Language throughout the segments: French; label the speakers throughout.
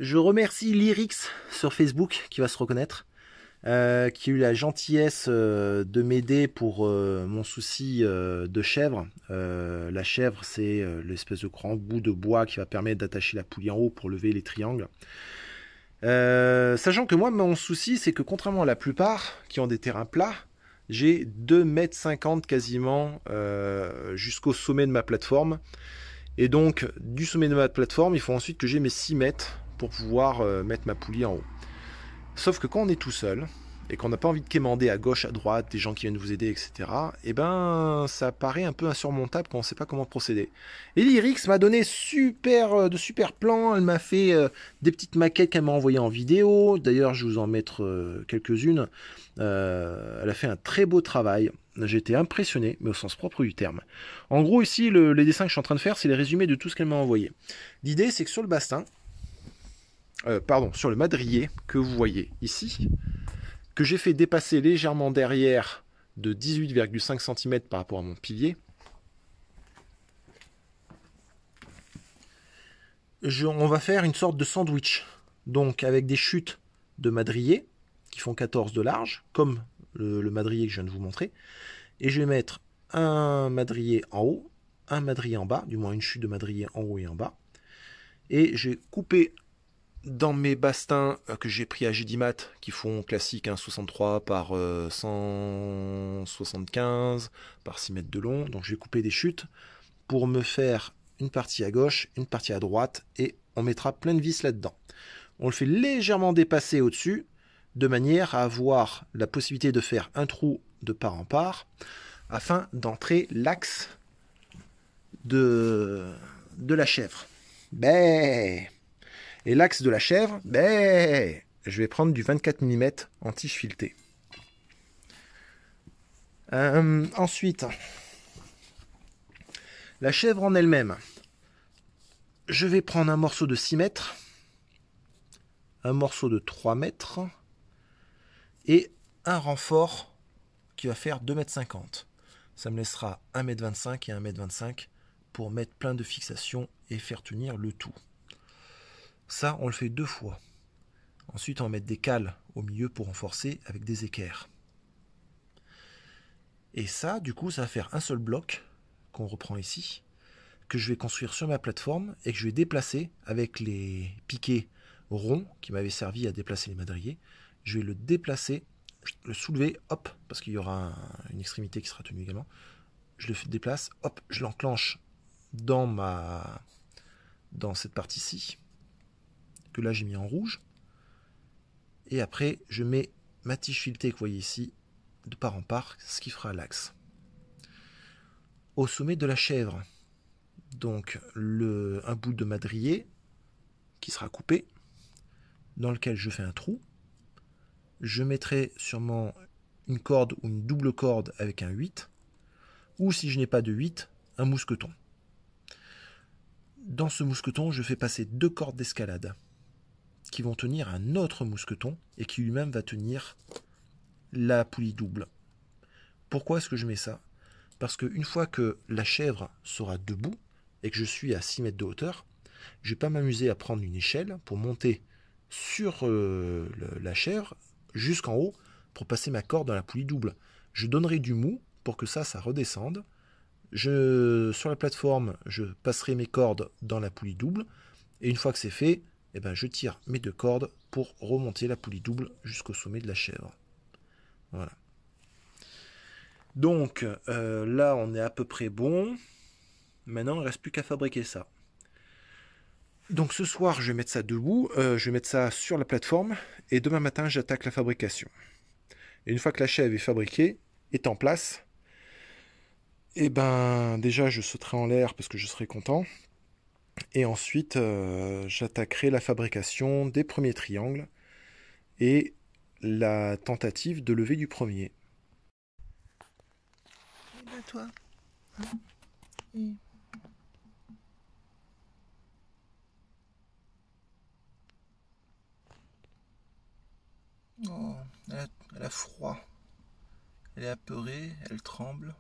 Speaker 1: Je remercie Lyrix sur Facebook qui va se reconnaître, qui a eu la gentillesse de m'aider pour mon souci de chèvre. La chèvre, c'est l'espèce de grand bout de bois qui va permettre d'attacher la poulie en haut pour lever les triangles. Sachant que moi, mon souci, c'est que contrairement à la plupart qui ont des terrains plats, j'ai 2,50 m quasiment jusqu'au sommet de ma plateforme. Et donc, du sommet de ma plateforme, il faut ensuite que j'ai mes 6 mètres pour pouvoir mettre ma poulie en haut. Sauf que quand on est tout seul, et qu'on n'a pas envie de quémander à gauche, à droite, des gens qui viennent vous aider, etc., et ben, ça paraît un peu insurmontable quand on ne sait pas comment procéder. Et Lyrix m'a donné de super plans, elle m'a fait des petites maquettes qu'elle m'a envoyées en vidéo, d'ailleurs je vais vous en mettre quelques-unes. Elle a fait un très beau travail, j'ai été impressionné, mais au sens propre du terme. En gros ici, les dessins que je suis en train de faire, c'est les résumés de tout ce qu'elle m'a envoyé. L'idée c'est que sur le bastin, sur le madrier que vous voyez ici, que j'ai fait dépasser légèrement derrière de 18,5 cm par rapport à mon pilier, on va faire une sorte de sandwich, donc avec des chutes de madrier qui font 14 de large, comme le madrier que je viens de vous montrer, et je vais mettre un madrier en haut, un madrier en bas, du moins une chute de madrier en haut et en bas, et j'ai coupé dans mes bastins que j'ai pris à Gédimat, qui font classique 63 par 175 par 6 mètres de long, donc je vais couper des chutes pour me faire une partie à gauche, une partie à droite, et on mettra plein de vis là-dedans. On le fait légèrement dépasser au-dessus, de manière à avoir la possibilité de faire un trou de part en part, afin d'entrer l'axe de la chèvre. Ben, et l'axe de la chèvre, ben, je vais prendre du 24 mm en tige filetée. Ensuite, la chèvre en elle-même, je vais prendre un morceau de 6 mètres, un morceau de 3 mètres et un renfort qui va faire 2,50 m. Ça me laissera 1,25 m et 1,25 m pour mettre plein de fixations et faire tenir le tout. Ça, on le fait 2 fois. Ensuite, on va mettre des cales au milieu pour renforcer avec des équerres. Et ça, du coup, ça va faire un seul bloc qu'on reprend ici, que je vais construire sur ma plateforme et que je vais déplacer avec les piquets ronds qui m'avaient servi à déplacer les madriers. Je vais le déplacer, le soulever, hop, parce qu'il y aura une extrémité qui sera tenue également. Je le déplace, hop, je l'enclenche dans cette partie-ci, que là j'ai mis en rouge. Et après, je mets ma tige filetée que vous voyez ici, de part en part, ce qui fera l'axe. Au sommet de la chèvre, donc un bout de madrier qui sera coupé, dans lequel je fais un trou. Je mettrai sûrement une corde ou une double corde avec un 8, ou si je n'ai pas de 8, un mousqueton. Dans ce mousqueton, je fais passer 2 cordes d'escalade qui vont tenir un autre mousqueton et qui lui-même va tenir la poulie double. Pourquoi est-ce que je mets ça? Parce qu'une fois que la chèvre sera debout et que je suis à 6 mètres de hauteur, je ne vais pas m'amuser à prendre une échelle pour monter sur la chèvre jusqu'en haut pour passer ma corde dans la poulie double. Je donnerai du mou pour que ça redescende. Sur la plateforme, je passerai mes cordes dans la poulie double. Et une fois que c'est fait, eh ben, je tire mes 2 cordes pour remonter la poulie double jusqu'au sommet de la chèvre. Voilà. Donc là, on est à peu près bon. Maintenant, il ne reste plus qu'à fabriquer ça. Donc ce soir, je vais mettre ça debout, je vais mettre ça sur la plateforme, et demain matin, j'attaque la fabrication. Et une fois que la chèvre est fabriquée, est en place, et ben déjà, je sauterai en l'air parce que je serai content. Et ensuite, j'attaquerai la fabrication des premiers triangles et la tentative de lever du premier. Et ben toi, hein? Oh, elle a froid. Elle est apeurée, elle tremble.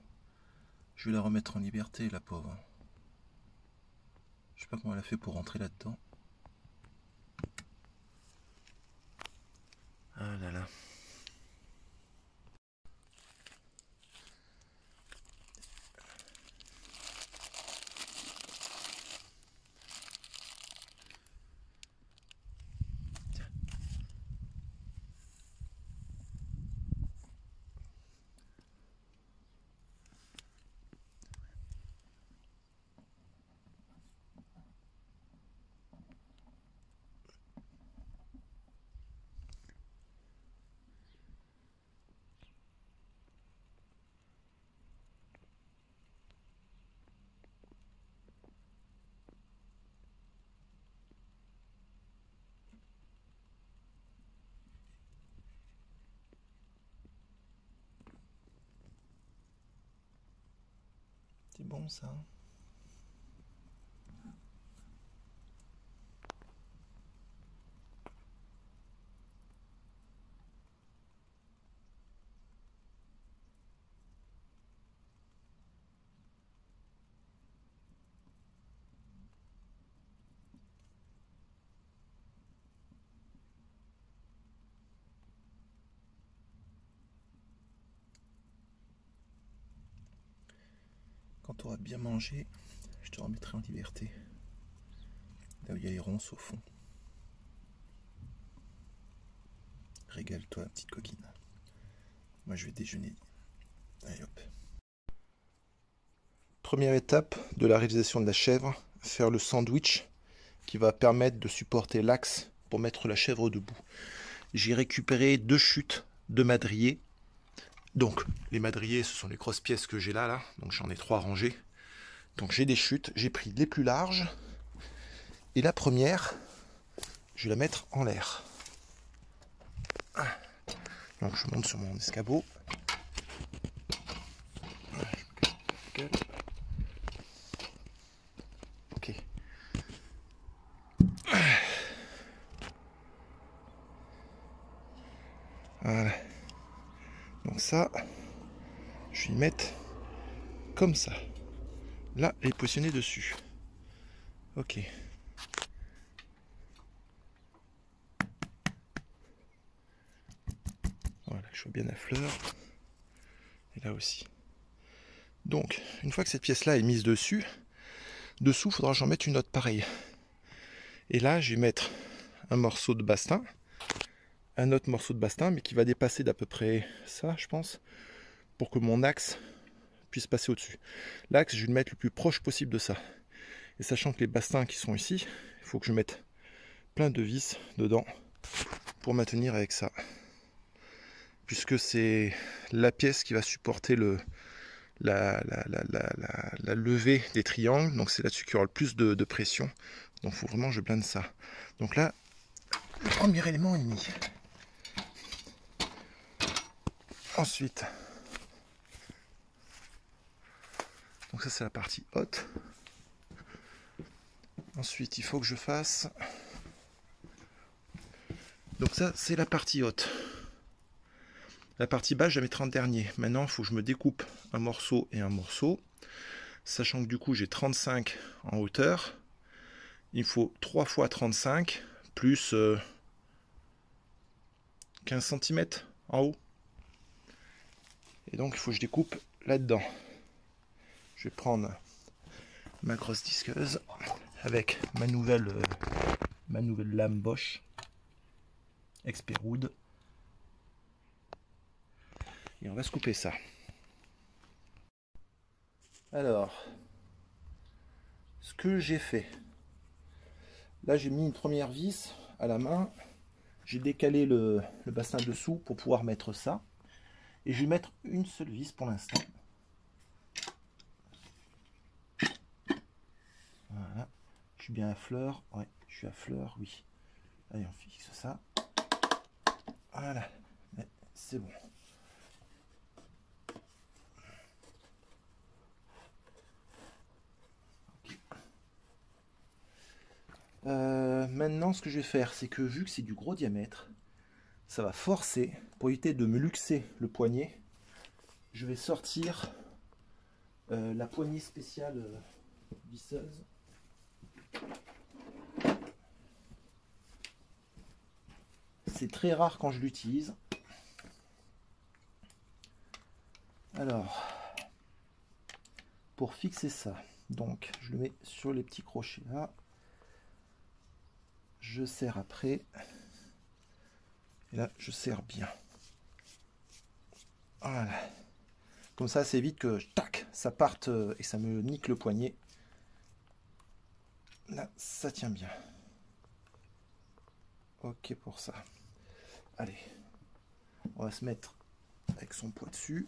Speaker 1: Je vais la remettre en liberté, la pauvre. Je sais pas comment elle a fait pour rentrer là-dedans. C'est bon ça. Quand tu auras bien mangé, je te remettrai en liberté. Là où il y a les ronces au fond. Régale-toi, petite coquine. Moi, je vais déjeuner. Allez hop. Première étape de la réalisation de la chèvre, faire le sandwich qui va permettre de supporter l'axe pour mettre la chèvre debout. J'ai récupéré 2 chutes de madriers. Donc, les madriers, ce sont les grosses pièces que j'ai là. Donc, j'en ai 3 rangées. Donc, j'ai des chutes. J'ai pris les plus larges. Et la première, je vais la mettre en l'air. Donc, je monte sur mon escabeau. Ok. Voilà. Donc ça, je vais y mettre comme ça. Là, elle est positionnée dessus. Ok. Voilà, je vois bien la fleur. Et là aussi. Donc, une fois que cette pièce-là est mise dessus, dessous, il faudra que j'en mette une autre pareille. Et là, je vais mettre un morceau de bastin, un autre morceau de bastin, mais qui va dépasser d'à peu près ça, je pense, pour que mon axe puisse passer au-dessus. L'axe, je vais le mettre le plus proche possible de ça. Et sachant que les bastins qui sont ici, il faut que je mette plein de vis dedans pour maintenir avec ça. Puisque c'est la pièce qui va supporter la levée des triangles. Donc c'est là-dessus qu'il y aura le plus de pression. Donc il faut vraiment que je blinde ça. Donc là, le premier élément est mis. Ensuite, donc ça c'est la partie haute. Ensuite, il faut que je fasse... Donc ça, c'est la partie haute. La partie basse, je la mettrai en dernier. Maintenant, il faut que je me découpe un morceau et un morceau. Sachant que du coup, j'ai 35 en hauteur. Il faut 3 fois 35 plus 15 cm en haut. Et donc, il faut que je découpe là-dedans. Je vais prendre ma grosse disqueuse avec ma nouvelle lame Bosch Experwood. Et on va se couper ça. Alors, ce que j'ai fait, là j'ai mis une première vis à la main, j'ai décalé le bassin dessous pour pouvoir mettre ça, et je vais mettre une seule vis pour l'instant. Voilà, je suis bien à fleur, ouais, je suis à fleur, oui. Allez, on fixe ça. Voilà, c'est bon. Maintenant, ce que je vais faire, c'est que vu que c'est du gros diamètre, ça va forcer, pour éviter de me luxer le poignet, je vais sortir la poignée spéciale visseuse. C'est très rare quand je l'utilise. Alors, pour fixer ça, donc je le mets sur les petits crochets là. Je serre après. Et là, je serre bien. Voilà. Comme ça, c'est évite que tac, ça parte et ça me nique le poignet. Là, ça tient bien. Ok pour ça. Allez, on va se mettre avec son poids dessus.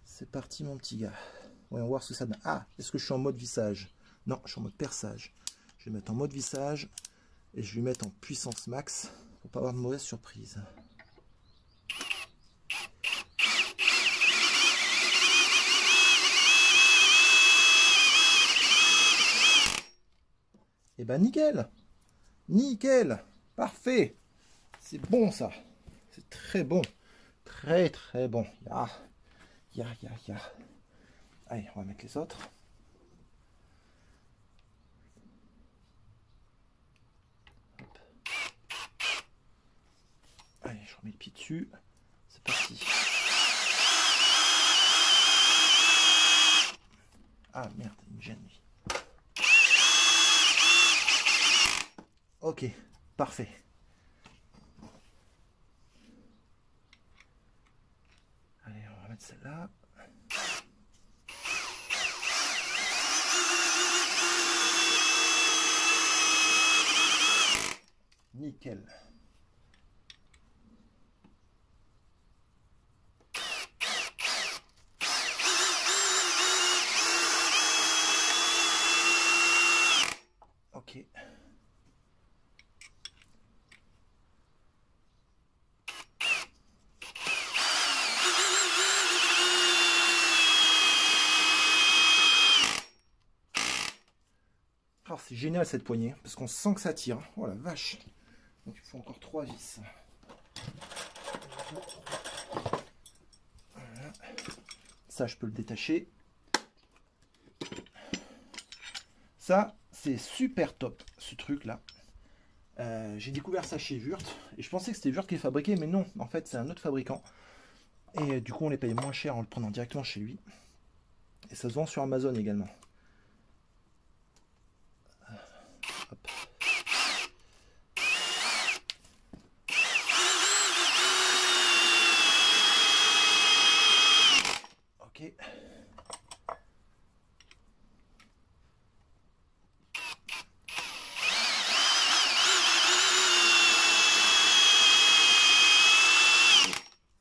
Speaker 1: C'est parti mon petit gars. Voyons voir ce que ça donne. Ah, est-ce que je suis en mode vissage? Non, je suis en mode perçage. Je vais mettre en mode vissage et je vais mettre en puissance max pour pas avoir de mauvaise surprise. Et ben nickel. Nickel. Parfait. C'est bon ça. C'est très bon. Très très bon. Ya. Allez, on va mettre les autres. Hop. Allez, je remets le pied dessus. C'est parti. Ah merde, il me gêne lui. Ok, parfait. Allez, on va mettre celle-là. Nickel. Ok. Alors c'est génial cette poignée, parce qu'on sent que ça tire. Oh la vache. Donc il faut encore 3 vis. Voilà. Ça je peux le détacher. Ça c'est super top ce truc là. J'ai découvert ça chez Wurt et je pensais que c'était Wurt qui est fabriqué, mais non, en fait c'est un autre fabricant. Et du coup on les paye moins cher en le prenant directement chez lui. Et ça se vend sur Amazon également. Hop. Ok.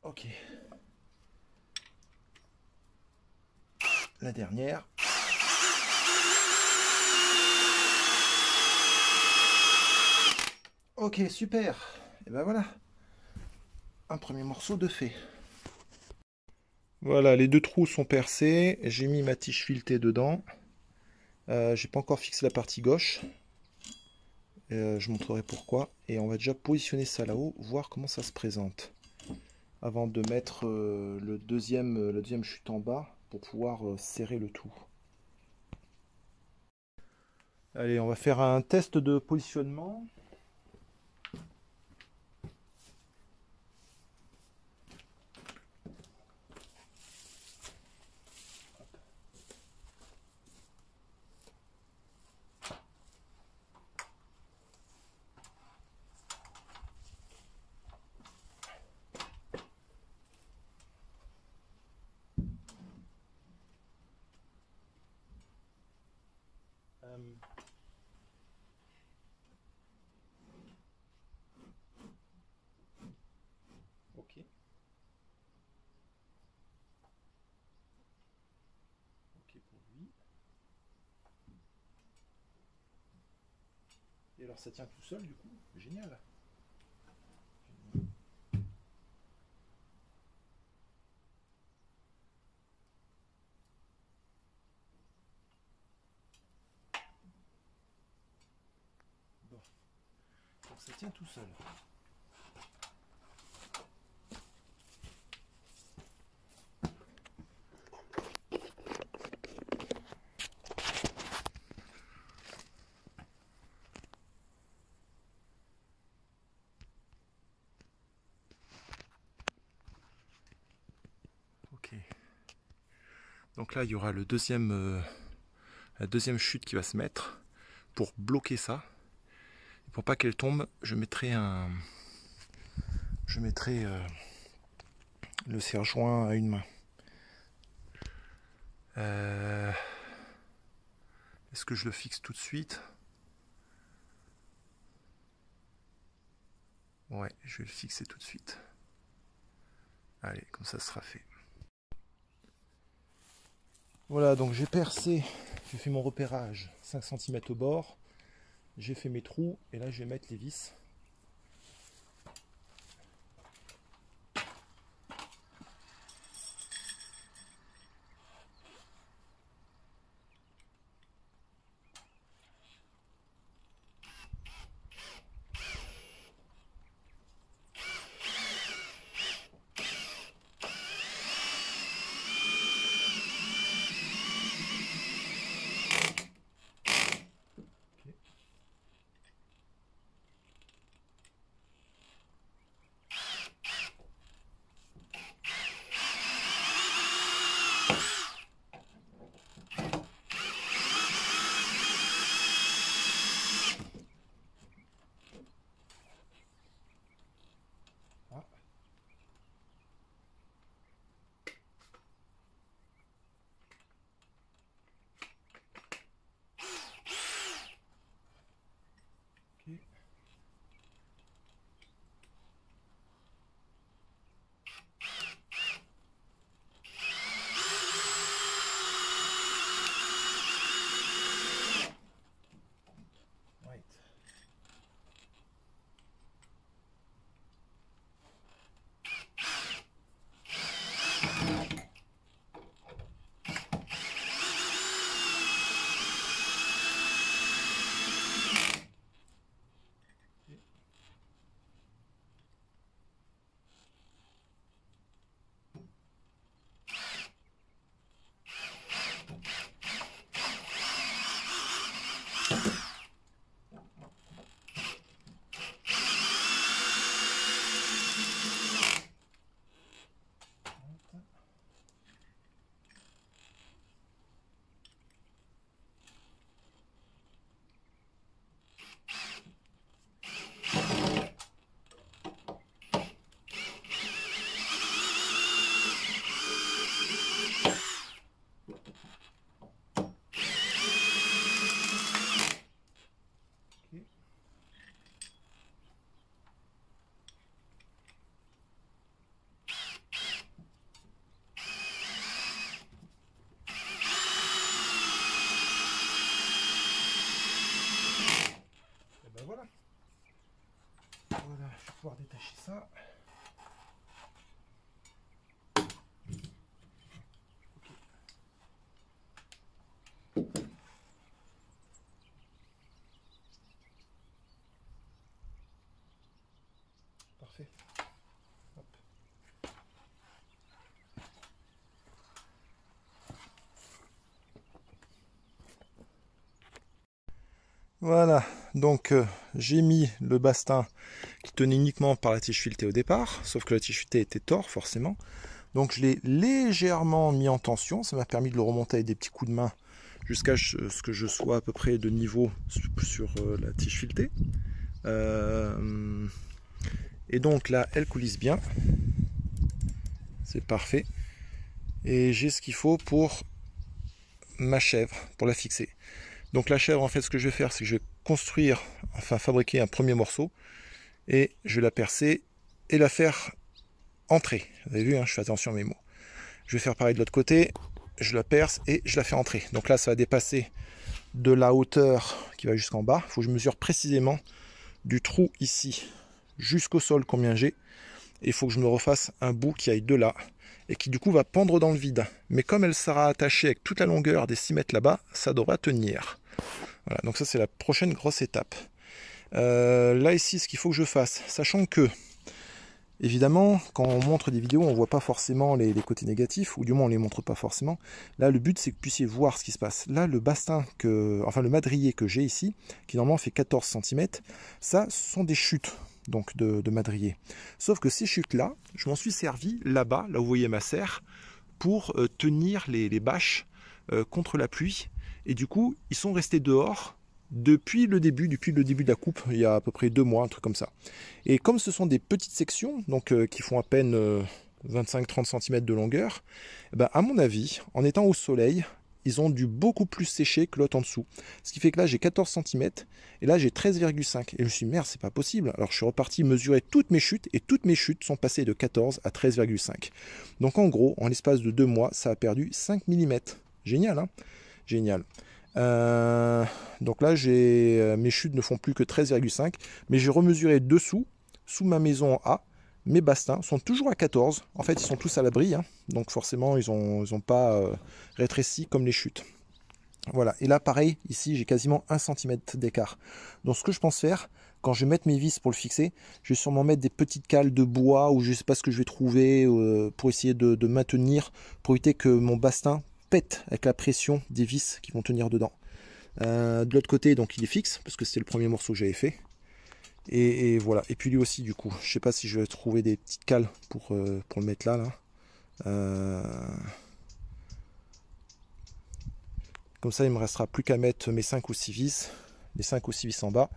Speaker 1: Ok. La dernière. Ok, super. Et ben voilà. Un premier morceau de fait. Voilà, les deux trous sont percés. J'ai mis ma tige filetée dedans. J'ai pas encore fixé la partie gauche. Je montrerai pourquoi. Et on va déjà positionner ça là-haut, voir comment ça se présente. Avant de mettre la deuxième chute en bas pour pouvoir serrer le tout. Allez, on va faire un test de positionnement. Ok. Ok pour lui. Et alors ça tient tout seul du coup. Génial. Bon. Donc ça tient tout seul. Ok. Donc là, il y aura la deuxième chute qui va se mettre pour bloquer ça. Et pour pas qu'elle tombe, je mettrai le serre-joint à une main. Est-ce que je le fixe tout de suite? Ouais, je vais le fixer tout de suite. Allez, comme ça sera fait. Voilà, donc j'ai percé, j'ai fait mon repérage 5 cm au bord, j'ai fait mes trous et là je vais mettre les vis. ça. Parfait. Hop. Voilà, donc j'ai mis le bastin qui tenait uniquement par la tige filetée au départ, sauf que la tige filetée était tort forcément. Donc je l'ai légèrement mis en tension, ça m'a permis de le remonter avec des petits coups de main jusqu'à ce que je sois à peu près de niveau sur la tige filetée. Et donc là, elle coulisse bien, c'est parfait. Et j'ai ce qu'il faut pour ma chèvre, pour la fixer. Donc la chèvre, en fait, ce que je vais faire, c'est que je vais construire, enfin fabriquer un premier morceau, et je vais la percer et la faire entrer. Vous avez vu, hein, je fais attention à mes mots. Je vais faire pareil de l'autre côté, je la perce et je la fais entrer. Donc là, ça va dépasser de la hauteur qui va jusqu'en bas. Il faut que je mesure précisément du trou ici jusqu'au sol combien j'ai. Et il faut que je me refasse un bout qui aille de là et qui du coup va pendre dans le vide. Mais comme elle sera attachée avec toute la longueur des 6 mètres là-bas, ça devra tenir. Voilà, donc ça c'est la prochaine grosse étape. Là ici, ce qu'il faut que je fasse, sachant que évidemment, quand on montre des vidéos, on ne voit pas forcément les côtés négatifs, ou du moins on ne les montre pas forcément. Là, le but, c'est que vous puissiez voir ce qui se passe. Là, le bastin, enfin le madrier que j'ai ici, qui normalement fait 14 cm, ça, ce sont des chutes donc de madrier. Sauf que ces chutes-là, je m'en suis servi là-bas, là où vous voyez ma serre, pour tenir les bâches contre la pluie. Et du coup, ils sont restés dehors depuis le début de la coupe, il y a à peu près 2 mois, un truc comme ça. Et comme ce sont des petites sections, donc qui font à peine 25-30 cm de longueur, eh ben, à mon avis, en étant au soleil, ils ont dû beaucoup plus sécher que l'autre en dessous. Ce qui fait que là, j'ai 14 cm, et là, j'ai 13,5. Et je me suis dit, merde, c'est pas possible. Alors, je suis reparti mesurer toutes mes chutes, et toutes mes chutes sont passées de 14 à 13,5. Donc, en gros, en l'espace de 2 mois, ça a perdu 5 mm. Génial, hein? Génial. Donc là, mes chutes ne font plus que 13,5, mais j'ai remesuré dessous, sous ma maison en A. Mes bastins sont toujours à 14. En fait, ils sont tous à l'abri, hein, donc forcément, ils ont pas rétréci comme les chutes. Voilà, et là, pareil, ici, j'ai quasiment 1 cm d'écart. Donc, ce que je pense faire, quand je vais mettre mes vis pour le fixer, je vais sûrement mettre des petites cales de bois, ou je ne sais pas ce que je vais trouver, pour essayer de maintenir, pour éviter que mon bastin pète avec la pression des vis qui vont tenir dedans. De l'autre côté, donc il est fixe, parce que c'était le premier morceau que j'avais fait. Et voilà. Et puis lui aussi, du coup, je sais pas si je vais trouver des petites cales pour le mettre là. Comme ça, il me restera plus qu'à mettre mes 5 ou 6 vis, les 5 ou 6 vis en bas.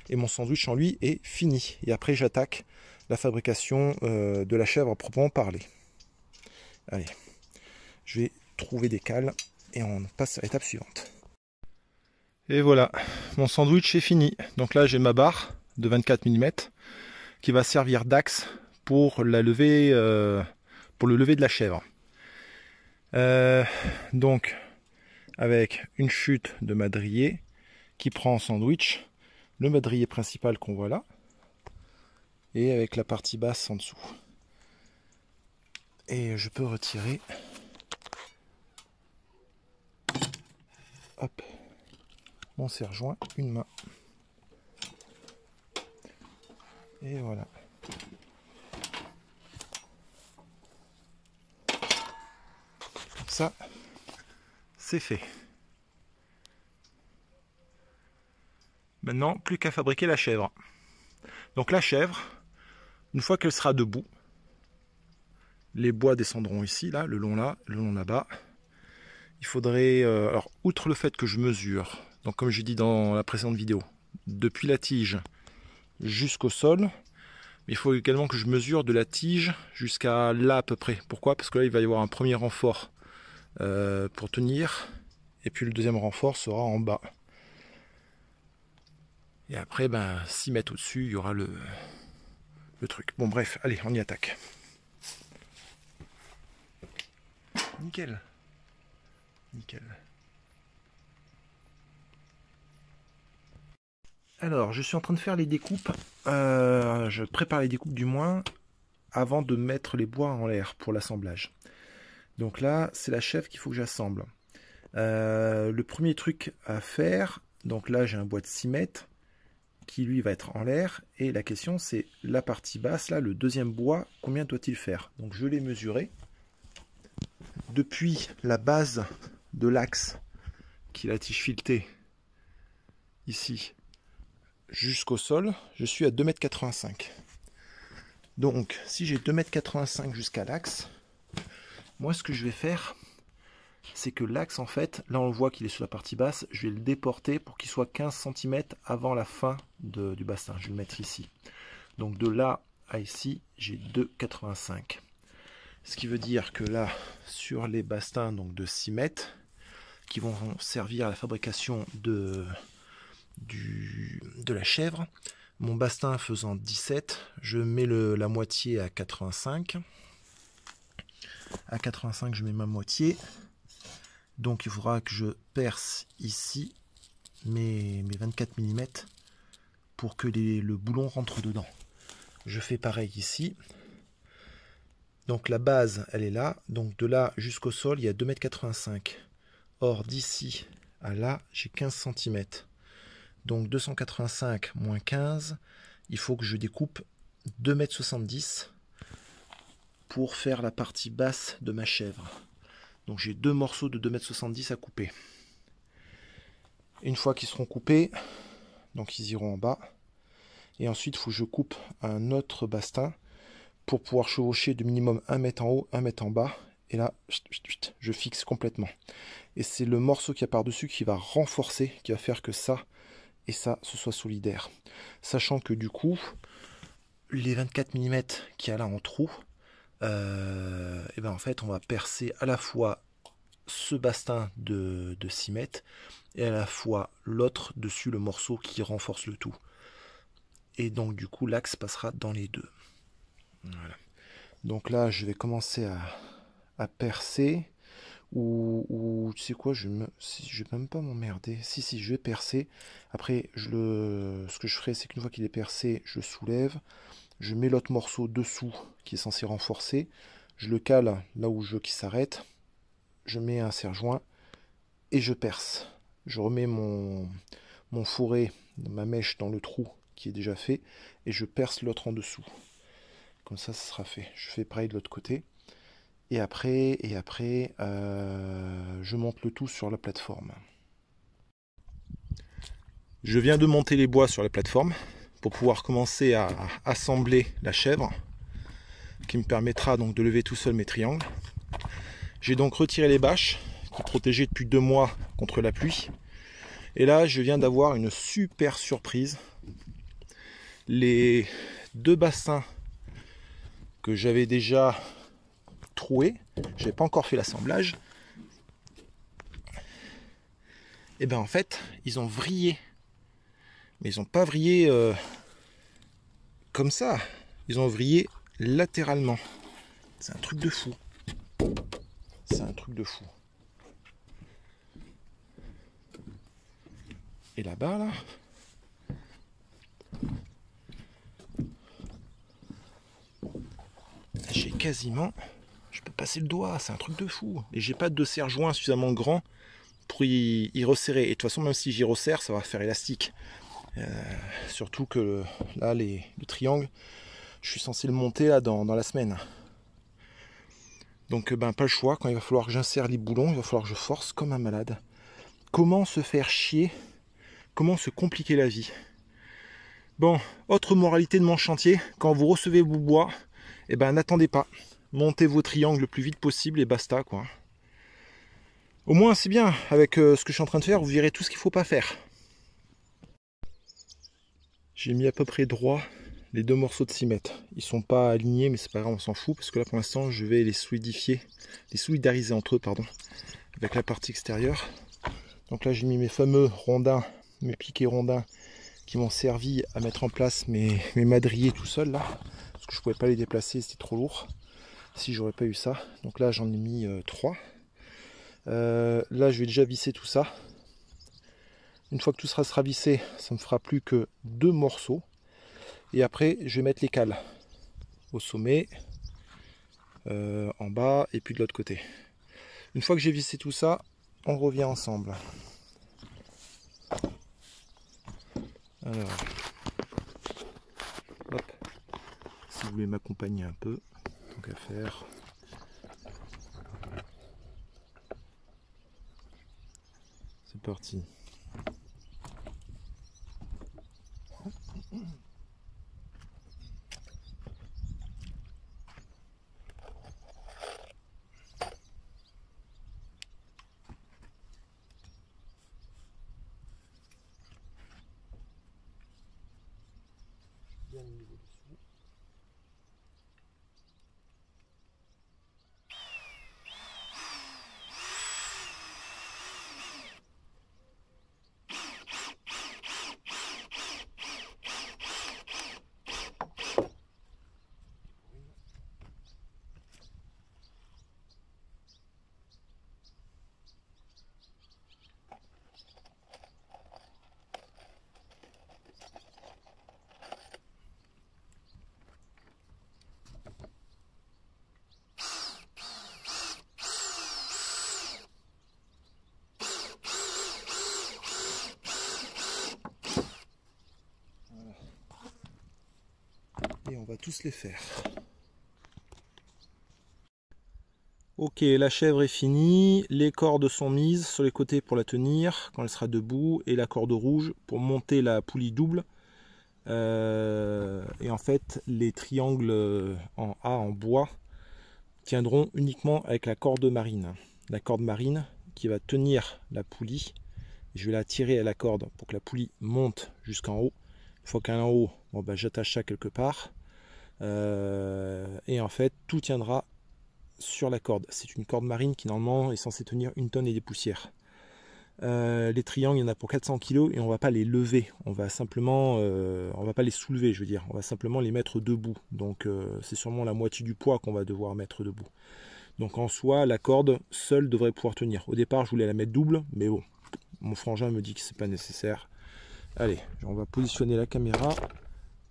Speaker 1: Et mon sandwich en lui est fini. Et après, j'attaque la fabrication de la chèvre à proprement parler. Allez, je vais trouver des cales et on passe à l'étape suivante. Et voilà, mon sandwich est fini. Donc là, j'ai ma barre de 24 mm qui va servir d'axe pour la lever, pour le lever de la chèvre. Donc, avec une chute de madrier qui prend en sandwich le madrier principal qu'on voit là, et avec la partie basse en dessous. Et je peux retirer, hop, mon serre-joint, une main. Et voilà. Comme ça, c'est fait. Maintenant, plus qu'à fabriquer la chèvre. Donc la chèvre, une fois qu'elle sera debout, les bois descendront ici, là, le long là-bas. Il faudrait, alors outre le fait que je mesure, donc comme j'ai dit dans la précédente vidéo, depuis la tige jusqu'au sol, mais il faut également que je mesure de la tige jusqu'à là à peu près. Pourquoi? Parce que là il va y avoir un premier renfort pour tenir, et puis le deuxième renfort sera en bas. Et après, 6 mètres au-dessus, il y aura le truc. Bon bref, allez, on y attaque. Nickel. Nickel. Alors, je suis en train de faire les découpes je prépare les découpes du moins avant de mettre les bois en l'air pour l'assemblage. Donc là, c'est la chèvre qu'il faut que j'assemble. Le premier truc à faire, donc là j'ai un bois de 6 mètres qui lui va être en l'air, et la question c'est la partie basse, là le deuxième bois, combien doit-il faire? Donc je l'ai mesuré depuis la base de l'axe qui est la tige filetée ici jusqu'au sol, je suis à 2,85 m. Donc si j'ai 2,85 m jusqu'à l'axe, moi ce que je vais faire, c'est que l'axe, en fait, là on le voit qu'il est sur la partie basse, je vais le déporter pour qu'il soit 15 cm avant la fin du bassin. Je vais le mettre ici. Donc de là à ici, j'ai 2,85 m. Ce qui veut dire que là, sur les bastins donc de 6 mètres, qui vont servir à la fabrication de la chèvre, mon bastin faisant 17, je mets la moitié à 85. À 85, je mets ma moitié. Donc il faudra que je perce ici mes 24 mm pour que le boulon rentre dedans. Je fais pareil ici. Donc la base, elle est là. Donc de là jusqu'au sol, il y a 2,85 m. Or d'ici à là, j'ai 15 cm. Donc 285 moins 15, il faut que je découpe 2,70 m pour faire la partie basse de ma chèvre. Donc j'ai deux morceaux de 2,70 m à couper. Une fois qu'ils seront coupés, donc ils iront en bas. Et ensuite, il faut que je coupe un autre bastin pour pouvoir chevaucher de minimum 1 mètre en haut, 1 mètre en bas. Et là, je fixe complètement. Et c'est le morceau qui a par-dessus qui va renforcer, qui va faire que ça et ça, ce soit solidaire. Sachant que du coup, les 24 mm qu'il y a là en trou, et ben en fait on va percer à la fois ce bastin de 6 mètres et à la fois l'autre dessus, le morceau qui renforce le tout, et donc du coup l'axe passera dans les deux. Voilà. Donc là je vais commencer à percer, ou tu sais quoi, je vais même pas m'emmerder, si je vais percer. Après ce que je ferai, c'est qu'une fois qu'il est percé, je soulève, je mets l'autre morceau dessous qui est censé renforcer, je le cale là où je veux qu'il s'arrête, je mets un serre-joint et je perce. Je remets mon fourré, ma mèche dans le trou qui est déjà fait, et je perce l'autre en dessous. Comme ça, ça sera fait. Je fais pareil de l'autre côté. Et après, je monte le tout sur la plateforme. Je viens de monter les bois sur la plateforme pour pouvoir commencer à assembler la chèvre, qui me permettra donc de lever tout seul mes triangles. J'ai donc retiré les bâches qui protégeaient depuis 2 mois contre la pluie. Et là, je viens d'avoir une super surprise. Les 2 bassins que j'avais déjà troués, je n'avais pas encore fait l'assemblage, et bien en fait, ils ont vrillé. Mais ils n'ont pas vrillé comme ça. Ils ont vrillé latéralement. C'est un truc de fou. C'est un truc de fou. Et là-bas, là, j'ai quasiment... Je peux passer le doigt, c'est un truc de fou. Et j'ai pas de serre-joint suffisamment grand pour y resserrer. Et de toute façon, même si j'y resserre, ça va faire élastique. Surtout que là, le triangle, je suis censé le monter là dans la semaine. Donc pas le choix, quand il va falloir que j'insère les boulons, il va falloir que je force comme un malade. Comment se faire chier? Comment se compliquer la vie? Bon, autre moralité de mon chantier, quand vous recevez vos bois, n'attendez pas. Montez vos triangles le plus vite possible et basta, quoi. Au moins c'est bien, avec ce que je suis en train de faire, vous verrez tout ce qu'il ne faut pas faire. J'ai mis à peu près droit les 2 morceaux de 6 mètres. Ils sont pas alignés, mais c'est pas grave, on s'en fout, parce que là pour l'instant je vais les solidariser entre eux, pardon, avec la partie extérieure. Donc là j'ai mis mes fameux rondins, mes piquets rondins, qui m'ont servi à mettre en place mes madriers tout seul là, parce que je pouvais pas les déplacer, c'était trop lourd si j'aurais pas eu ça. Donc là j'en ai mis 3. Là je vais déjà visser tout ça. Une fois que tout sera vissé, ça me fera plus que 2 morceaux. Et après, je vais mettre les cales au sommet, en bas et puis de l'autre côté. Une fois que j'ai vissé tout ça, on revient ensemble. Alors, hop, si vous voulez m'accompagner un peu, tant qu'à faire. C'est parti. Bien le niveau dessous. Et on va tous les faire. Ok, la chèvre est finie, les cordes sont mises sur les côtés pour la tenir quand elle sera debout, et la corde rouge pour monter la poulie double. Et en fait, les triangles en A en bois tiendront uniquement avec la corde marine. La corde marine qui va tenir la poulie. Je vais la tirer à la corde pour que la poulie monte jusqu'en haut. Une fois qu'elle est en haut, bon, bah, j'attache ça quelque part. Et en fait, tout tiendra sur la corde. C'est une corde marine qui normalement est censée tenir 1 tonne et des poussières. Les triangles, il y en a pour 400 kg et on va pas les lever. On va simplement, on va pas les soulever, je veux dire. On va simplement les mettre debout. Donc c'est sûrement la moitié du poids qu'on va devoir mettre debout. Donc en soi, la corde seule devrait pouvoir tenir. Au départ, je voulais la mettre double, mais bon, mon frangin me dit que c'est pas nécessaire. Allez, on va positionner la caméra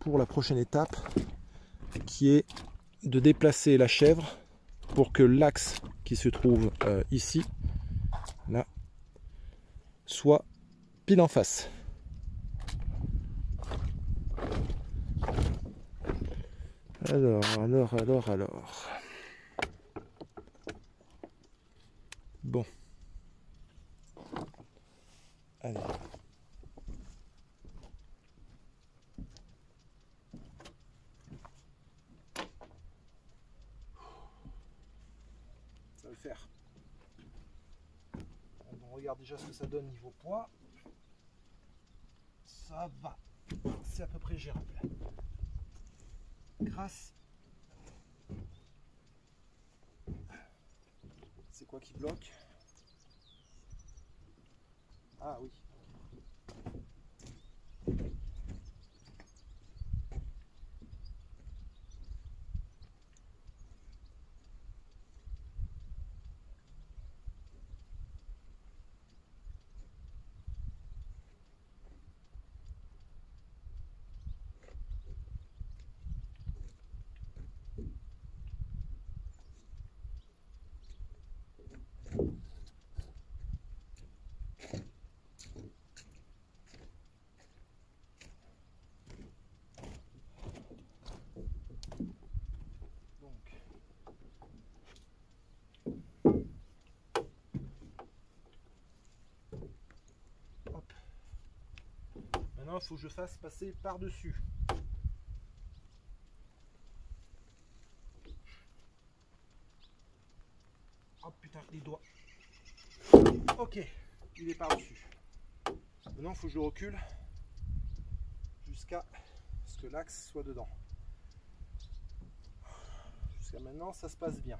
Speaker 1: pour la prochaine étape, qui est de déplacer la chèvre pour que l'axe qui se trouve ici, là, soit pile en face. Alors. Bon. Allez. Ça va le faire. On regarde déjà ce que ça donne niveau poids. Ça va. C'est à peu près gérable. Grâce. C'est quoi qui bloque? Ah oui. Maintenant, il faut que je fasse passer par-dessus. Oh putain, les doigts. Ok, il est par-dessus. Maintenant, il faut que je recule jusqu'à ce que l'axe soit dedans. Jusqu'à maintenant, ça se passe bien.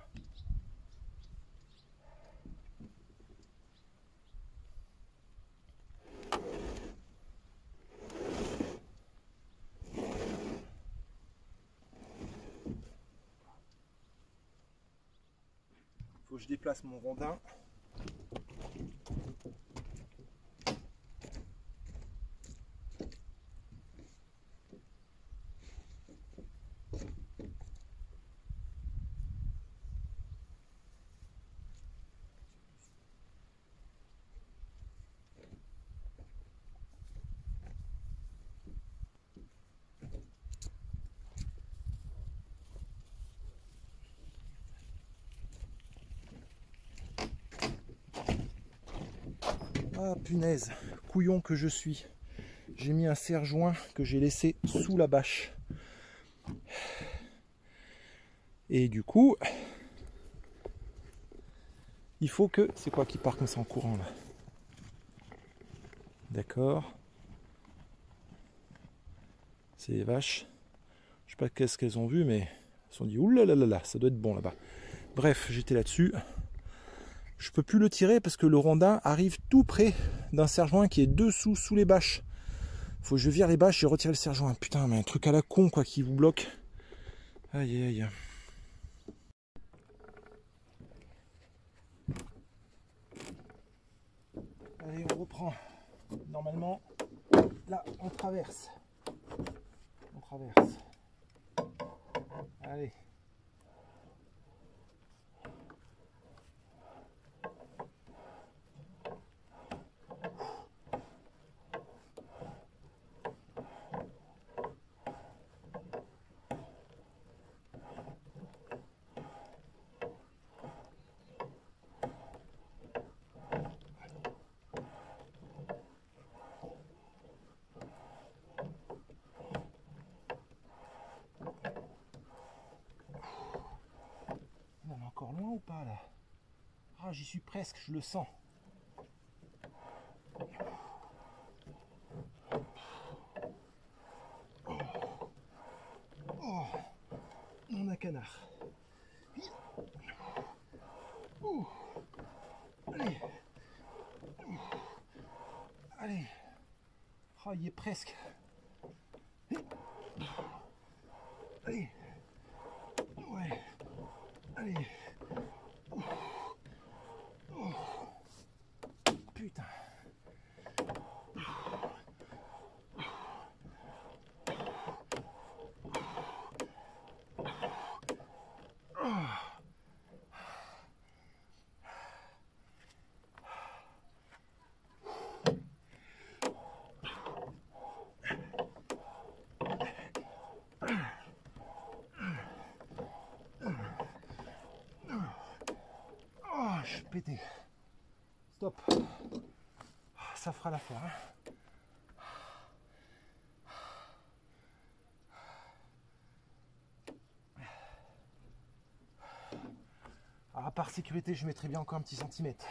Speaker 1: Faut que je déplace mon rondin. Ah punaise, couillon que je suis. J'ai mis un serre-joint que j'ai laissé sous la bâche. Et du coup, il faut que... C'est quoi qui part comme ça en courant là? D'accord. C'est les vaches. Je sais pas qu'est-ce qu'elles ont vu, mais elles se sont dit oulalalala, ça doit être bon là-bas. Bref, j'étais là-dessus. Je peux plus le tirer parce que le rondin arrive tout près d'un serre-joint qui est dessous, sous les bâches. Faut que je vire les bâches et retire le serre-joint. Putain, mais un truc à la con quoi qui vous bloque. Aïe aïe. Allez, on reprend. Normalement, là, on traverse. On traverse. Allez. On est encore loin ou pas là? Ah, j'y suis presque, je le sens. Oh, on a canard. Allez. Allez. Oh, il y est presque. Allez. Ouais. Allez. Oh. Putain. Oh, je suis pété. Stop. Ça fera l'affaire. Hein. Alors, par sécurité, je mettrai bien encore un petit centimètre.